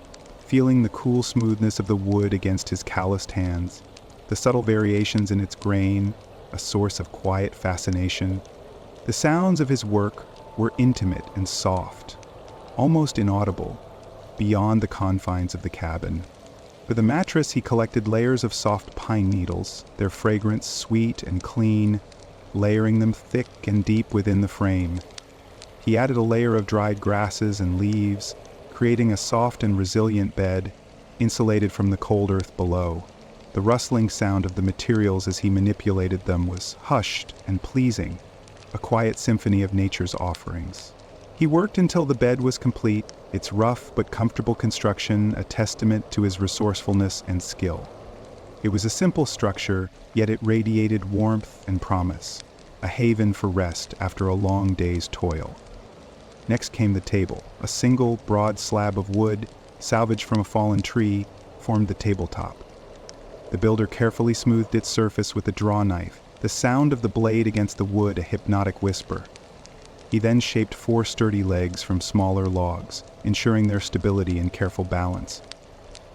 feeling the cool smoothness of the wood against his calloused hands, the subtle variations in its grain, a source of quiet fascination. The sounds of his work were intimate and soft, almost inaudible, beyond the confines of the cabin. For the mattress, he collected layers of soft pine needles, their fragrance sweet and clean, layering them thick and deep within the frame. He added a layer of dried grasses and leaves, creating a soft and resilient bed, insulated from the cold earth below. The rustling sound of the materials as he manipulated them was hushed and pleasing, a quiet symphony of nature's offerings. He worked until the bed was complete, its rough but comfortable construction a testament to his resourcefulness and skill. It was a simple structure, yet it radiated warmth and promise, a haven for rest after a long day's toil. Next came the table. A single, broad slab of wood, salvaged from a fallen tree, formed the tabletop. The builder carefully smoothed its surface with a draw knife, the sound of the blade against the wood a hypnotic whisper. He then shaped 4 sturdy legs from smaller logs, ensuring their stability and careful balance.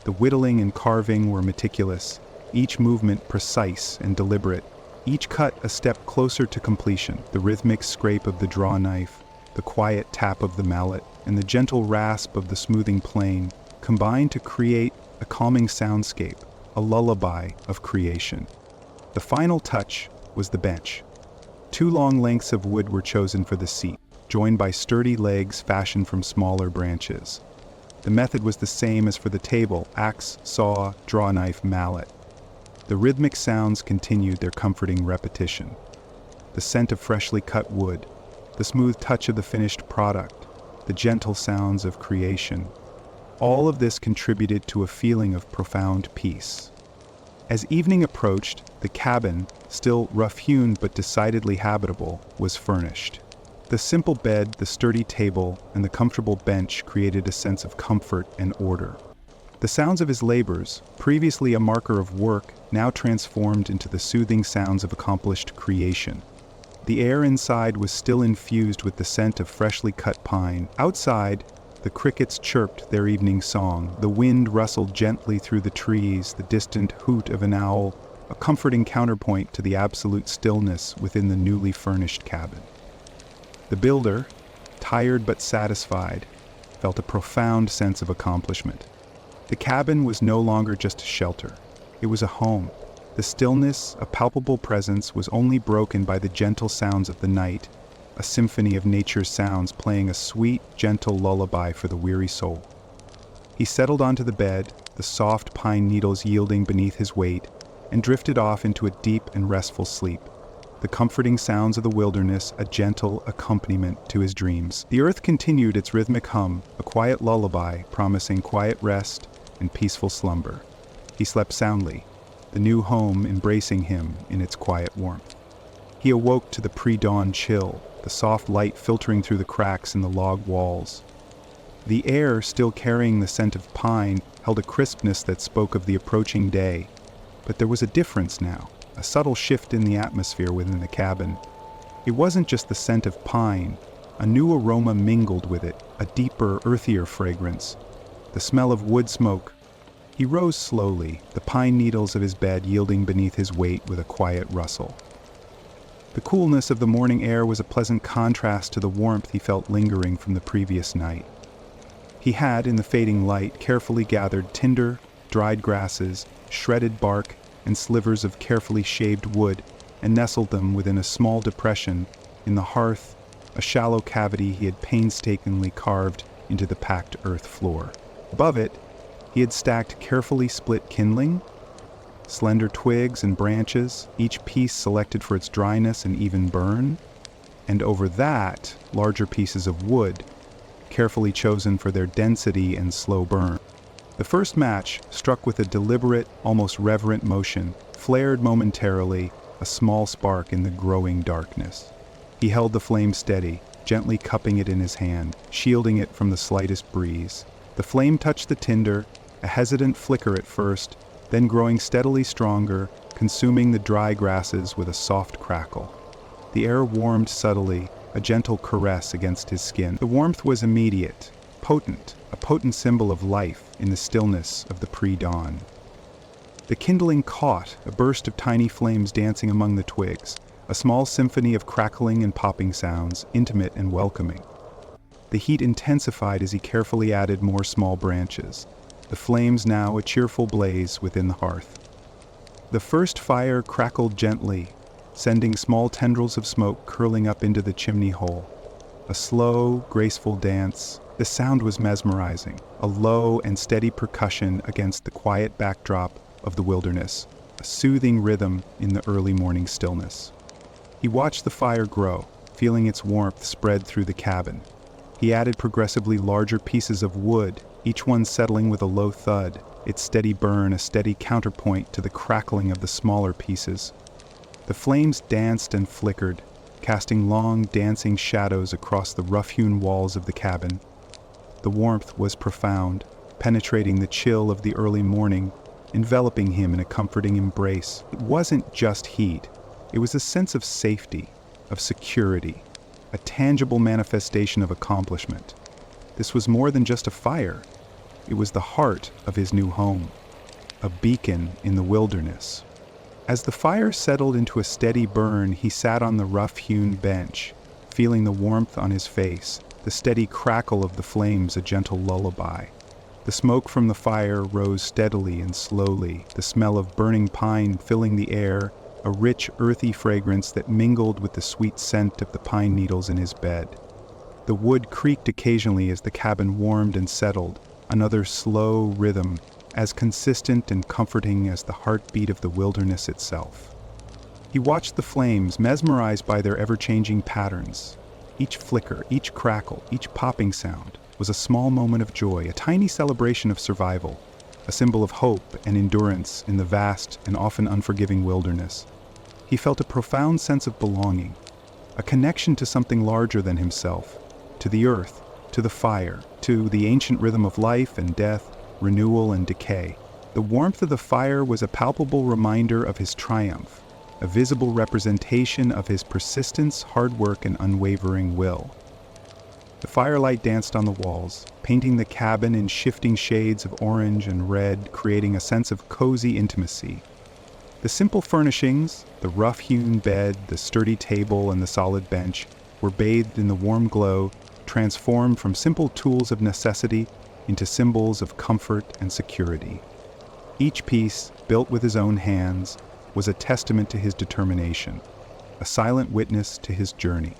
The whittling and carving were meticulous, each movement precise and deliberate, each cut a step closer to completion. The rhythmic scrape of the draw knife, the quiet tap of the mallet, and the gentle rasp of the smoothing plane combined to create a calming soundscape, a lullaby of creation. The final touch was the bench. 2 long lengths of wood were chosen for the seat, joined by sturdy legs fashioned from smaller branches. The method was the same as for the table: axe, saw, draw knife, mallet. The rhythmic sounds continued their comforting repetition. The scent of freshly cut wood, the smooth touch of the finished product, the gentle sounds of creation. All of this contributed to a feeling of profound peace. As evening approached, the cabin, still rough-hewn but decidedly habitable, was furnished. The simple bed, the sturdy table, and the comfortable bench created a sense of comfort and order. The sounds of his labors, previously a marker of work, now transformed into the soothing sounds of accomplished creation. The air inside was still infused with the scent of freshly cut pine. Outside, the crickets chirped their evening song. The wind rustled gently through the trees, the distant hoot of an owl, a comforting counterpoint to the absolute stillness within the newly furnished cabin. The builder, tired but satisfied, felt a profound sense of accomplishment. The cabin was no longer just a shelter. It was a home. The stillness, a palpable presence, was only broken by the gentle sounds of the night, a symphony of nature's sounds playing a sweet, gentle lullaby for the weary soul. He settled onto the bed, the soft pine needles yielding beneath his weight, and drifted off into a deep and restful sleep, the comforting sounds of the wilderness a gentle accompaniment to his dreams. The earth continued its rhythmic hum, a quiet lullaby promising quiet rest and peaceful slumber. He slept soundly, the new home embracing him in its quiet warmth. He awoke to the pre-dawn chill, the soft light filtering through the cracks in the log walls. The air, still carrying the scent of pine, held a crispness that spoke of the approaching day. But there was a difference now, a subtle shift in the atmosphere within the cabin. It wasn't just the scent of pine. A new aroma mingled with it, a deeper, earthier fragrance, the smell of wood smoke. He rose slowly, the pine needles of his bed yielding beneath his weight with a quiet rustle. The coolness of the morning air was a pleasant contrast to the warmth he felt lingering from the previous night. He had, in the fading light, carefully gathered tinder, dried grasses, shredded bark, and slivers of carefully shaved wood, and nestled them within a small depression in the hearth, a shallow cavity he had painstakingly carved into the packed earth floor. Above it, he had stacked carefully split kindling, slender twigs and branches, each piece selected for its dryness and even burn, and over that, larger pieces of wood, carefully chosen for their density and slow burn. The first match, struck with a deliberate, almost reverent motion, flared momentarily, a small spark in the growing darkness. He held the flame steady, gently cupping it in his hand, shielding it from the slightest breeze. The flame touched the tinder, a hesitant flicker at first, then growing steadily stronger, consuming the dry grasses with a soft crackle. The air warmed subtly, a gentle caress against his skin. The warmth was immediate, potent, a potent symbol of life in the stillness of the pre-dawn. The kindling caught, a burst of tiny flames dancing among the twigs, a small symphony of crackling and popping sounds, intimate and welcoming. The heat intensified as he carefully added more small branches, the flames now a cheerful blaze within the hearth. The first fire crackled gently, sending small tendrils of smoke curling up into the chimney hole. A slow, graceful dance. The sound was mesmerizing, a low and steady percussion against the quiet backdrop of the wilderness, a soothing rhythm in the early morning stillness. He watched the fire grow, feeling its warmth spread through the cabin. He added progressively larger pieces of wood, each one settling with a low thud, its steady burn a steady counterpoint to the crackling of the smaller pieces. The flames danced and flickered, casting long, dancing shadows across the rough-hewn walls of the cabin. The warmth was profound, penetrating the chill of the early morning, enveloping him in a comforting embrace. It wasn't just heat, it was a sense of safety, of security, a tangible manifestation of accomplishment. This was more than just a fire. It was the heart of his new home, a beacon in the wilderness. As the fire settled into a steady burn, he sat on the rough-hewn bench, feeling the warmth on his face, the steady crackle of the flames a gentle lullaby. The smoke from the fire rose steadily and slowly, the smell of burning pine filling the air, a rich, earthy fragrance that mingled with the sweet scent of the pine needles in his bed. The wood creaked occasionally as the cabin warmed and settled, another slow rhythm, as consistent and comforting as the heartbeat of the wilderness itself. He watched the flames, mesmerized by their ever-changing patterns. Each flicker, each crackle, each popping sound was a small moment of joy, a tiny celebration of survival, a symbol of hope and endurance in the vast and often unforgiving wilderness. He felt a profound sense of belonging, a connection to something larger than himself, to the earth, to the fire, to the ancient rhythm of life and death, renewal and decay. The warmth of the fire was a palpable reminder of his triumph, a visible representation of his persistence, hard work, and unwavering will. The firelight danced on the walls, painting the cabin in shifting shades of orange and red, creating a sense of cozy intimacy. The simple furnishings, the rough-hewn bed, the sturdy table, and the solid bench, were bathed in the warm glow, transformed from simple tools of necessity into symbols of comfort and security. Each piece, built with his own hands, was a testament to his determination, a silent witness to his journey.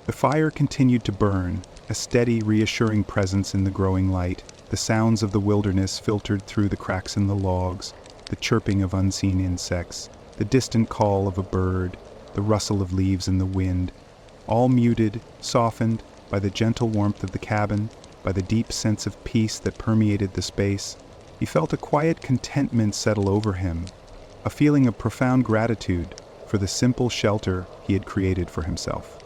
The fire continued to burn, a steady, reassuring presence in the growing light. The sounds of the wilderness filtered through the cracks in the logs, the chirping of unseen insects, the distant call of a bird, the rustle of leaves in the wind, all muted, softened by the gentle warmth of the cabin, by the deep sense of peace that permeated the space. He felt a quiet contentment settle over him, a feeling of profound gratitude for the simple shelter he had created for himself.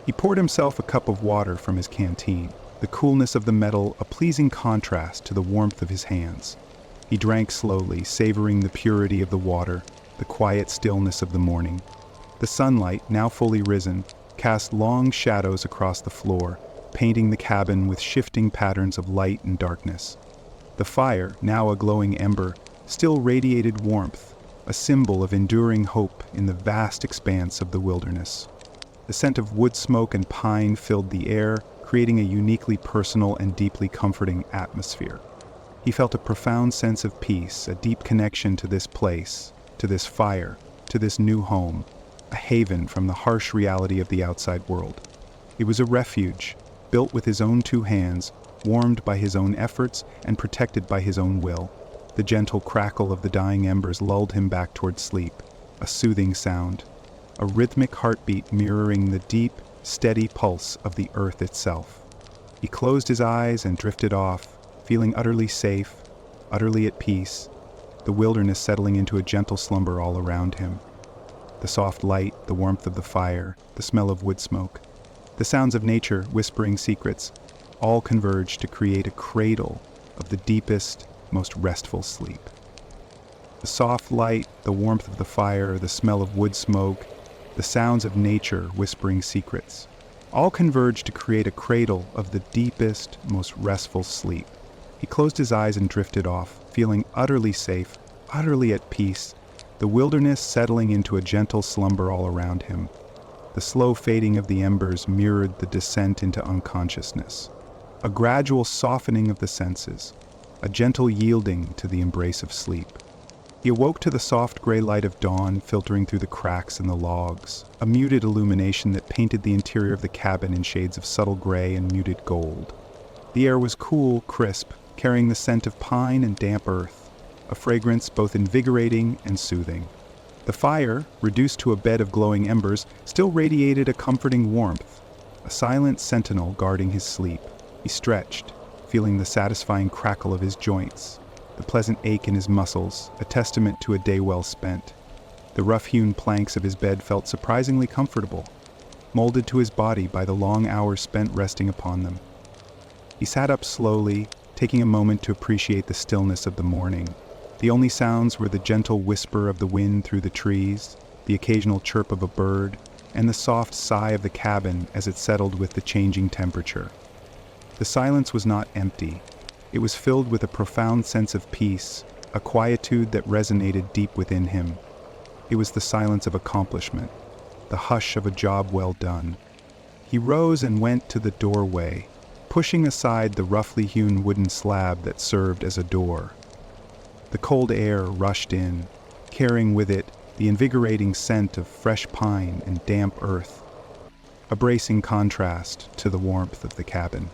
He poured himself a cup of water from his canteen, the coolness of the metal a pleasing contrast to the warmth of his hands. He drank slowly, savoring the purity of the water, the quiet stillness of the morning. The sunlight, now fully risen, cast long shadows across the floor, painting the cabin with shifting patterns of light and darkness. The fire, now a glowing ember, still radiated warmth, a symbol of enduring hope in the vast expanse of the wilderness. The scent of wood smoke and pine filled the air, creating a uniquely personal and deeply comforting atmosphere. He felt a profound sense of peace, a deep connection to this place, to this fire, to this new home, a haven from the harsh reality of the outside world. It was a refuge, built with his own two hands, warmed by his own efforts and protected by his own will. The gentle crackle of the dying embers lulled him back toward sleep, a soothing sound, a rhythmic heartbeat mirroring the deep, steady pulse of the earth itself. He closed his eyes and drifted off, feeling utterly safe, utterly at peace, the wilderness settling into a gentle slumber all around him. The soft light, the warmth of the fire, the smell of wood smoke, the sounds of nature whispering secrets, all converged to create a cradle of the deepest, most restful sleep. The soft light, the warmth of the fire, the smell of wood smoke, the sounds of nature whispering secrets, all converged to create a cradle of the deepest, most restful sleep. He closed his eyes and drifted off, feeling utterly safe, utterly at peace, the wilderness settling into a gentle slumber all around him. The slow fading of the embers mirrored the descent into unconsciousness. A gradual softening of the senses, a gentle yielding to the embrace of sleep. He awoke to the soft gray light of dawn filtering through the cracks in the logs, a muted illumination that painted the interior of the cabin in shades of subtle gray and muted gold. The air was cool, crisp, carrying the scent of pine and damp earth, a fragrance both invigorating and soothing. The fire, reduced to a bed of glowing embers, still radiated a comforting warmth, a silent sentinel guarding his sleep. He stretched, feeling the satisfying crackle of his joints, the pleasant ache in his muscles, a testament to a day well spent. The rough-hewn planks of his bed felt surprisingly comfortable, molded to his body by the long hours spent resting upon them. He sat up slowly, taking a moment to appreciate the stillness of the morning. The only sounds were the gentle whisper of the wind through the trees, the occasional chirp of a bird, and the soft sigh of the cabin as it settled with the changing temperature. The silence was not empty. It was filled with a profound sense of peace, a quietude that resonated deep within him. It was the silence of accomplishment, the hush of a job well done. He rose and went to the doorway, pushing aside the roughly hewn wooden slab that served as a door. The cold air rushed in, carrying with it the invigorating scent of fresh pine and damp earth, a bracing contrast to the warmth of the cabin.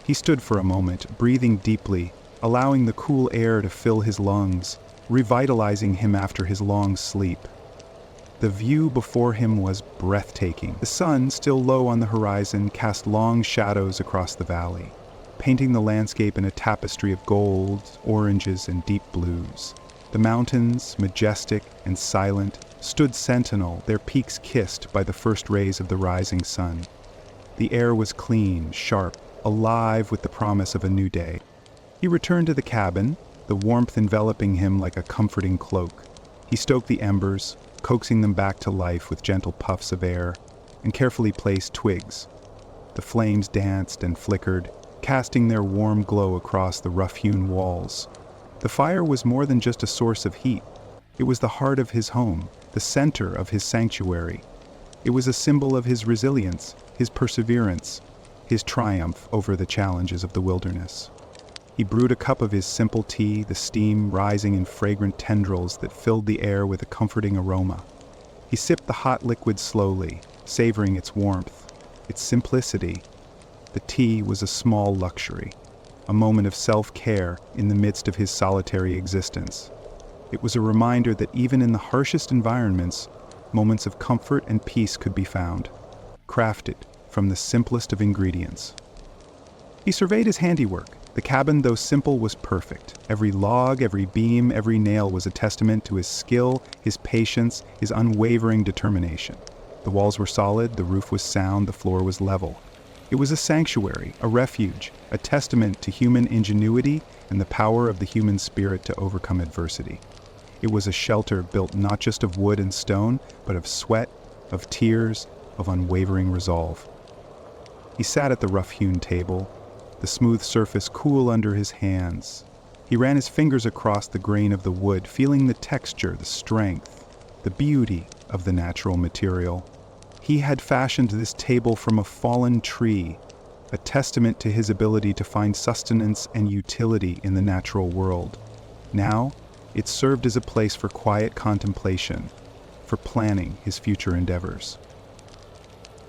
He stood for a moment, breathing deeply, allowing the cool air to fill his lungs, revitalizing him after his long sleep. The view before him was breathtaking. The sun, still low on the horizon, cast long shadows across the valley, painting the landscape in a tapestry of golds, oranges, and deep blues. The mountains, majestic and silent, stood sentinel, their peaks kissed by the first rays of the rising sun. The air was clean, sharp, alive with the promise of a new day. He returned to the cabin, the warmth enveloping him like a comforting cloak. He stoked the embers, coaxing them back to life with gentle puffs of air, and carefully placed twigs. The flames danced and flickered, casting their warm glow across the rough-hewn walls. The fire was more than just a source of heat. It was the heart of his home, the center of his sanctuary. It was a symbol of his resilience, his perseverance, his triumph over the challenges of the wilderness. He brewed a cup of his simple tea, the steam rising in fragrant tendrils that filled the air with a comforting aroma. He sipped the hot liquid slowly, savoring its warmth, its simplicity. The tea was a small luxury, a moment of self-care in the midst of his solitary existence. It was a reminder that even in the harshest environments, moments of comfort and peace could be found, crafted from the simplest of ingredients. He surveyed his handiwork. The cabin, though simple, was perfect. Every log, every beam, every nail was a testament to his skill, his patience, his unwavering determination. The walls were solid, the roof was sound, the floor was level. It was a sanctuary, a refuge, a testament to human ingenuity and the power of the human spirit to overcome adversity. It was a shelter built not just of wood and stone, but of sweat, of tears, of unwavering resolve. He sat at the rough-hewn table, the smooth surface cool under his hands. He ran his fingers across the grain of the wood, feeling the texture, the strength, the beauty of the natural material. He had fashioned this table from a fallen tree, a testament to his ability to find sustenance and utility in the natural world. Now, it served as a place for quiet contemplation, for planning his future endeavors.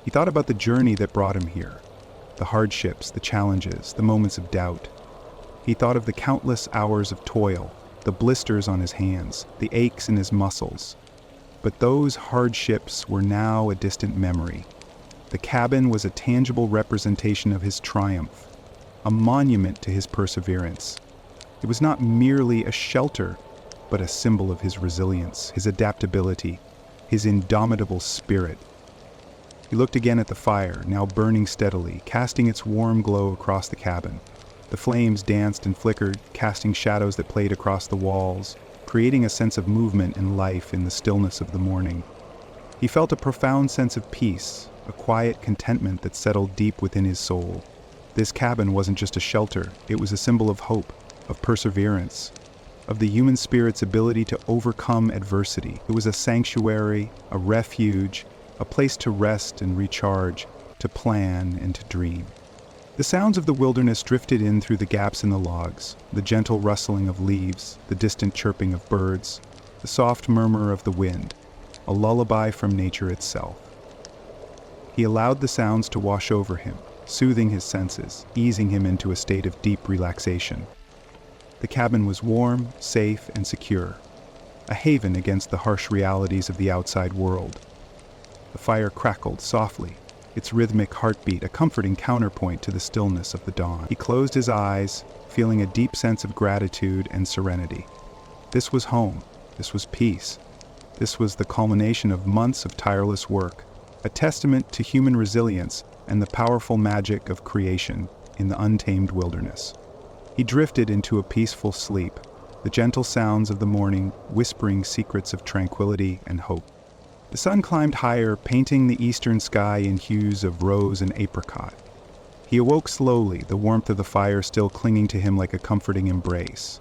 He thought about the journey that brought him here, the hardships, the challenges, the moments of doubt. He thought of the countless hours of toil, the blisters on his hands, the aches in his muscles. But those hardships were now a distant memory. The cabin was a tangible representation of his triumph, a monument to his perseverance. It was not merely a shelter, but a symbol of his resilience, his adaptability, his indomitable spirit. He looked again at the fire, now burning steadily, casting its warm glow across the cabin. The flames danced and flickered, casting shadows that played across the walls, creating a sense of movement and life in the stillness of the morning. He felt a profound sense of peace, a quiet contentment that settled deep within his soul. This cabin wasn't just a shelter, it was a symbol of hope, of perseverance, of the human spirit's ability to overcome adversity. It was a sanctuary, a refuge, a place to rest and recharge, to plan and to dream. The sounds of the wilderness drifted in through the gaps in the logs, the gentle rustling of leaves, the distant chirping of birds, the soft murmur of the wind, a lullaby from nature itself. He allowed the sounds to wash over him, soothing his senses, easing him into a state of deep relaxation. The cabin was warm, safe, and secure, a haven against the harsh realities of the outside world. The fire crackled softly, its rhythmic heartbeat a comforting counterpoint to the stillness of the dawn. He closed his eyes, feeling a deep sense of gratitude and serenity. This was home. This was peace. This was the culmination of months of tireless work, a testament to human resilience and the powerful magic of creation in the untamed wilderness. He drifted into a peaceful sleep, the gentle sounds of the morning whispering secrets of tranquility and hope. The sun climbed higher, painting the eastern sky in hues of rose and apricot. He awoke slowly, the warmth of the fire still clinging to him like a comforting embrace.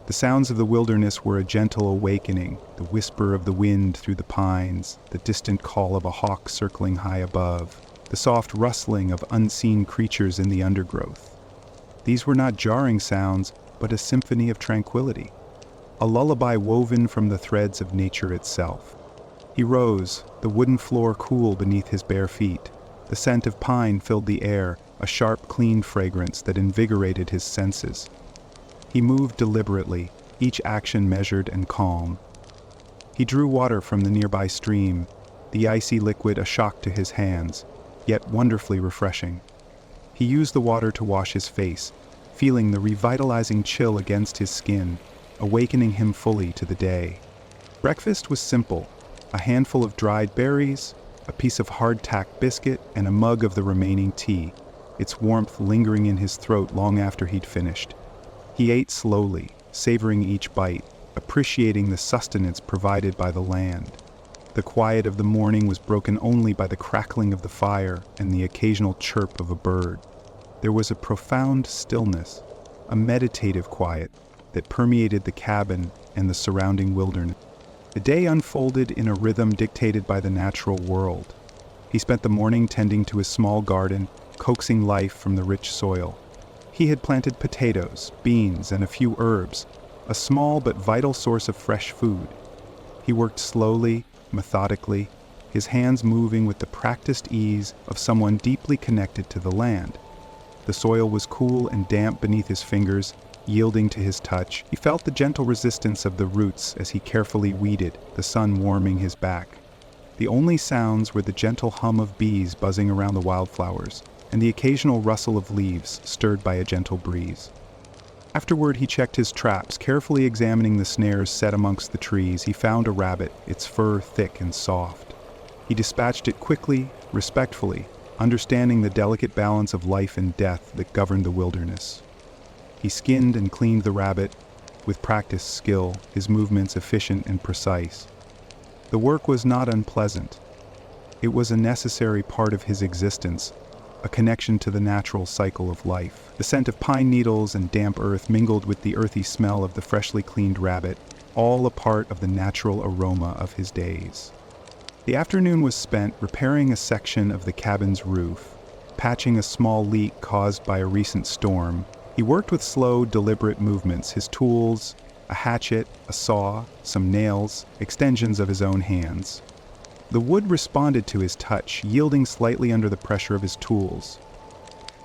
The sounds of the wilderness were a gentle awakening, the whisper of the wind through the pines, the distant call of a hawk circling high above, the soft rustling of unseen creatures in the undergrowth. These were not jarring sounds, but a symphony of tranquility, a lullaby woven from the threads of nature itself. He rose, the wooden floor cool beneath his bare feet. The scent of pine filled the air, a sharp, clean fragrance that invigorated his senses. He moved deliberately, each action measured and calm. He drew water from the nearby stream, the icy liquid a shock to his hands, yet wonderfully refreshing. He used the water to wash his face, feeling the revitalizing chill against his skin, awakening him fully to the day. Breakfast was simple, a handful of dried berries, a piece of hardtack biscuit, and a mug of the remaining tea, its warmth lingering in his throat long after he'd finished. He ate slowly, savoring each bite, appreciating the sustenance provided by the land. The quiet of the morning was broken only by the crackling of the fire and the occasional chirp of a bird. There was a profound stillness, a meditative quiet that permeated the cabin and the surrounding wilderness. The day unfolded in a rhythm dictated by the natural world. He spent the morning tending to his small garden, coaxing life from the rich soil. He had planted potatoes, beans, and a few herbs, a small but vital source of fresh food. He worked slowly, methodically, his hands moving with the practiced ease of someone deeply connected to the land. The soil was cool and damp beneath his fingers, yielding to his touch. He felt the gentle resistance of the roots as he carefully weeded, the sun warming his back. The only sounds were the gentle hum of bees buzzing around the wildflowers, and the occasional rustle of leaves stirred by a gentle breeze. Afterward, he checked his traps, carefully examining the snares set amongst the trees. He found a rabbit, its fur thick and soft. He dispatched it quickly, respectfully, understanding the delicate balance of life and death that governed the wilderness. He skinned and cleaned the rabbit, with practiced skill, his movements efficient and precise. The work was not unpleasant. It was a necessary part of his existence, a connection to the natural cycle of life. The scent of pine needles and damp earth mingled with the earthy smell of the freshly cleaned rabbit, all a part of the natural aroma of his days. The afternoon was spent repairing a section of the cabin's roof, patching a small leak caused by a recent storm. He worked with slow, deliberate movements, his tools, a hatchet, a saw, some nails, extensions of his own hands. The wood responded to his touch, yielding slightly under the pressure of his tools.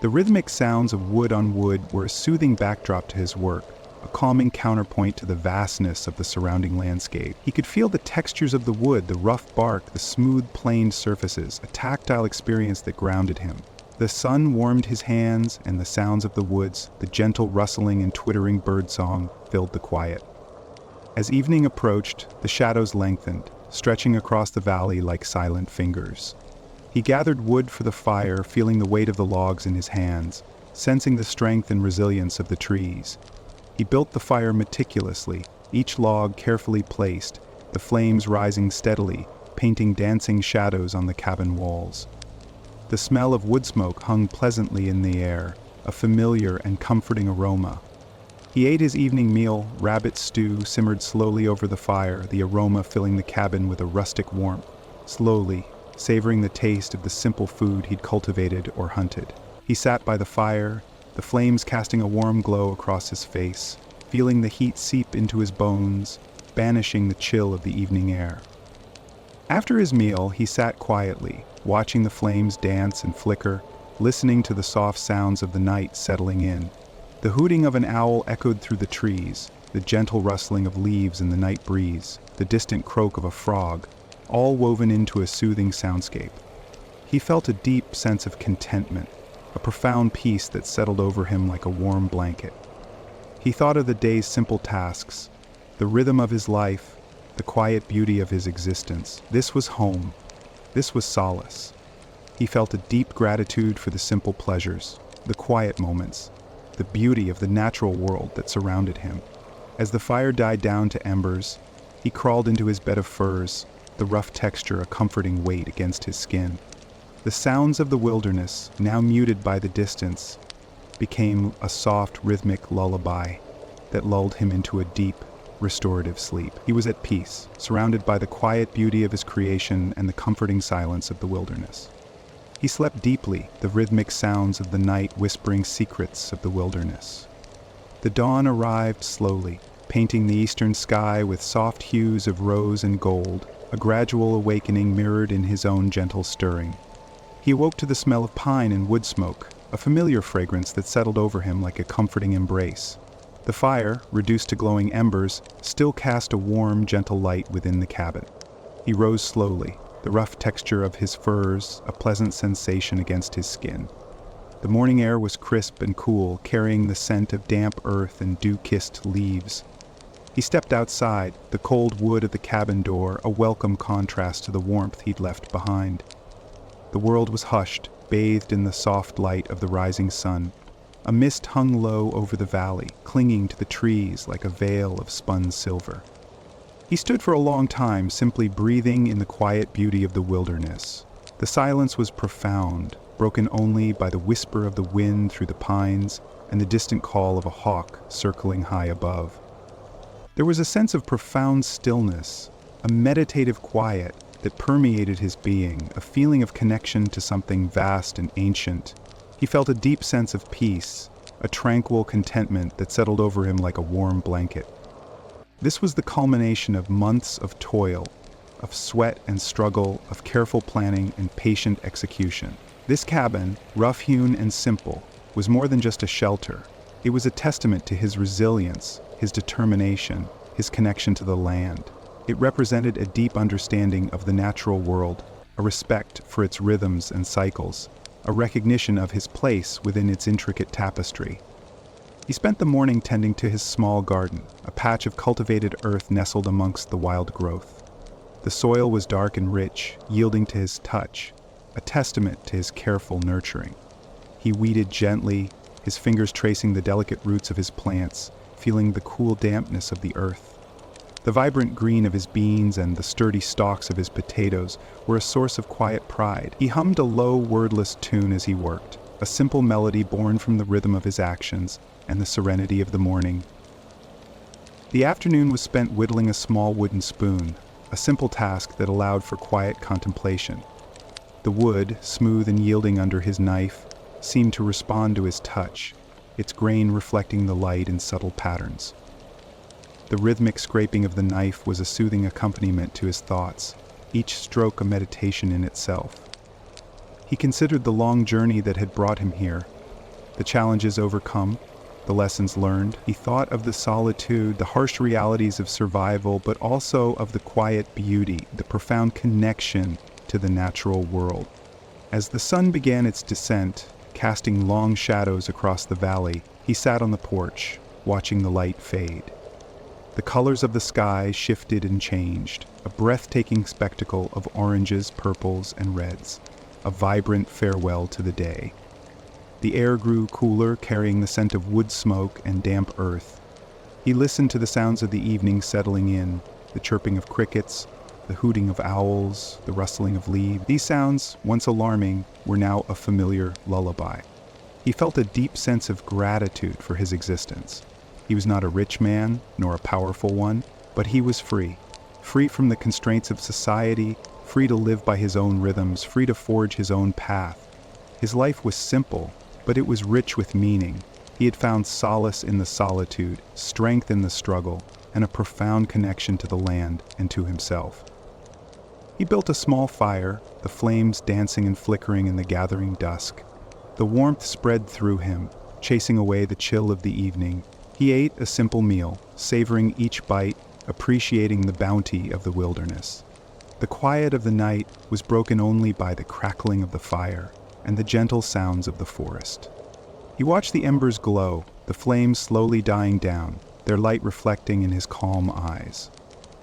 The rhythmic sounds of wood on wood were a soothing backdrop to his work, a calming counterpoint to the vastness of the surrounding landscape. He could feel the textures of the wood, the rough bark, the smooth, planed surfaces, a tactile experience that grounded him. The sun warmed his hands, and the sounds of the woods, the gentle rustling and twittering birdsong, filled the quiet. As evening approached, the shadows lengthened, stretching across the valley like silent fingers. He gathered wood for the fire, feeling the weight of the logs in his hands, sensing the strength and resilience of the trees. He built the fire meticulously, each log carefully placed, the flames rising steadily, painting dancing shadows on the cabin walls. The smell of wood smoke hung pleasantly in the air, a familiar and comforting aroma. He ate his evening meal, rabbit stew simmered slowly over the fire, the aroma filling the cabin with a rustic warmth, slowly, savoring the taste of the simple food he'd cultivated or hunted. He sat by the fire, the flames casting a warm glow across his face, feeling the heat seep into his bones, banishing the chill of the evening air. After his meal, he sat quietly, watching the flames dance and flicker, listening to the soft sounds of the night settling in. The hooting of an owl echoed through the trees, the gentle rustling of leaves in the night breeze, the distant croak of a frog, all woven into a soothing soundscape. He felt a deep sense of contentment, a profound peace that settled over him like a warm blanket. He thought of the day's simple tasks, the rhythm of his life, the quiet beauty of his existence. This was home. This was solace. He felt a deep gratitude for the simple pleasures, the quiet moments, the beauty of the natural world that surrounded him. As the fire died down to embers, he crawled into his bed of furs, the rough texture a comforting weight against his skin. The sounds of the wilderness, now muted by the distance, became a soft, rhythmic lullaby that lulled him into a deep, restorative sleep. He was at peace, surrounded by the quiet beauty of his creation and the comforting silence of the wilderness. He slept deeply, the rhythmic sounds of the night whispering secrets of the wilderness. The dawn arrived slowly, painting the eastern sky with soft hues of rose and gold, a gradual awakening mirrored in his own gentle stirring. He awoke to the smell of pine and wood smoke, a familiar fragrance that settled over him like a comforting embrace. The fire, reduced to glowing embers, still cast a warm, gentle light within the cabin. He rose slowly, the rough texture of his furs a pleasant sensation against his skin. The morning air was crisp and cool, carrying the scent of damp earth and dew-kissed leaves. He stepped outside, the cold wood of the cabin door a welcome contrast to the warmth he'd left behind. The world was hushed, bathed in the soft light of the rising sun. A mist hung low over the valley, clinging to the trees like a veil of spun silver. He stood for a long time, simply breathing in the quiet beauty of the wilderness. The silence was profound, broken only by the whisper of the wind through the pines and the distant call of a hawk circling high above. There was a sense of profound stillness, a meditative quiet that permeated his being, a feeling of connection to something vast and ancient. He felt a deep sense of peace, a tranquil contentment that settled over him like a warm blanket. This was the culmination of months of toil, of sweat and struggle, of careful planning and patient execution. This cabin, rough-hewn and simple, was more than just a shelter. It was a testament to his resilience, his determination, his connection to the land. It represented a deep understanding of the natural world, a respect for its rhythms and cycles, a recognition of his place within its intricate tapestry. He spent the morning tending to his small garden, a patch of cultivated earth nestled amongst the wild growth. The soil was dark and rich, yielding to his touch, a testament to his careful nurturing. He weeded gently, his fingers tracing the delicate roots of his plants, feeling the cool dampness of the earth. The vibrant green of his beans and the sturdy stalks of his potatoes were a source of quiet pride. He hummed a low, wordless tune as he worked, a simple melody born from the rhythm of his actions and the serenity of the morning. The afternoon was spent whittling a small wooden spoon, a simple task that allowed for quiet contemplation. The wood, smooth and yielding under his knife, seemed to respond to his touch, its grain reflecting the light in subtle patterns. The rhythmic scraping of the knife was a soothing accompaniment to his thoughts, each stroke a meditation in itself. He considered the long journey that had brought him here, the challenges overcome, the lessons learned. He thought of the solitude, the harsh realities of survival, but also of the quiet beauty, the profound connection to the natural world. As the sun began its descent, casting long shadows across the valley, he sat on the porch, watching the light fade. The colors of the sky shifted and changed, a breathtaking spectacle of oranges, purples, and reds, a vibrant farewell to the day. The air grew cooler, carrying the scent of wood smoke and damp earth. He listened to the sounds of the evening settling in, the chirping of crickets, the hooting of owls, the rustling of leaves. These sounds, once alarming, were now a familiar lullaby. He felt a deep sense of gratitude for his existence. He was not a rich man, nor a powerful one, but he was free. Free from the constraints of society, free to live by his own rhythms, free to forge his own path. His life was simple, but it was rich with meaning. He had found solace in the solitude, strength in the struggle, and a profound connection to the land and to himself. He built a small fire, the flames dancing and flickering in the gathering dusk. The warmth spread through him, chasing away the chill of the evening. He ate a simple meal, savoring each bite, appreciating the bounty of the wilderness. The quiet of the night was broken only by the crackling of the fire and the gentle sounds of the forest. He watched the embers glow, the flames slowly dying down, their light reflecting in his calm eyes.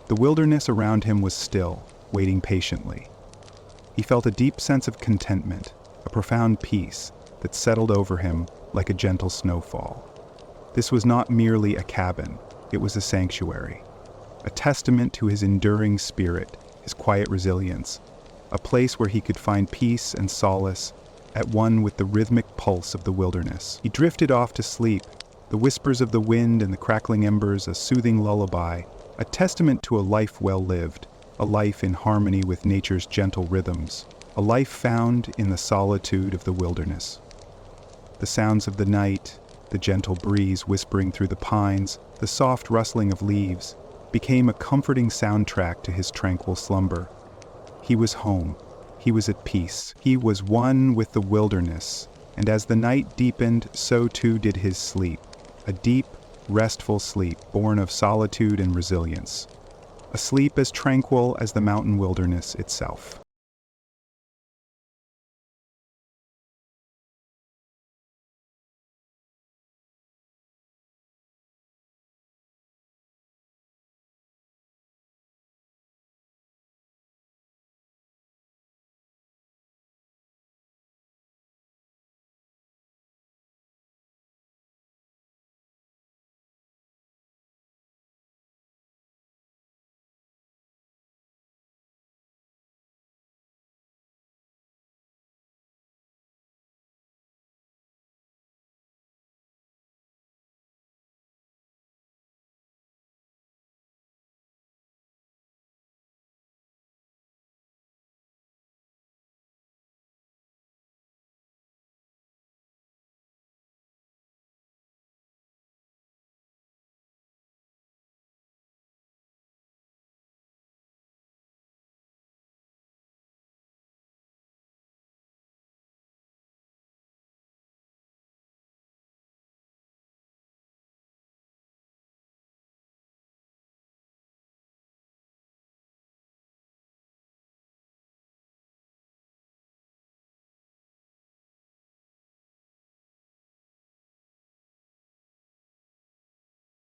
The wilderness around him was still, waiting patiently. He felt a deep sense of contentment, a profound peace that settled over him like a gentle snowfall. This was not merely a cabin, it was a sanctuary, a testament to his enduring spirit, his quiet resilience, a place where he could find peace and solace, at one with the rhythmic pulse of the wilderness. He drifted off to sleep, the whispers of the wind and the crackling embers a soothing lullaby, a testament to a life well lived, a life in harmony with nature's gentle rhythms, a life found in the solitude of the wilderness. The sounds of the night, the gentle breeze whispering through the pines, the soft rustling of leaves, became a comforting soundtrack to his tranquil slumber. He was home. He was at peace. He was one with the wilderness, and as the night deepened, so too did his sleep, a deep, restful sleep born of solitude and resilience, a sleep as tranquil as the mountain wilderness itself.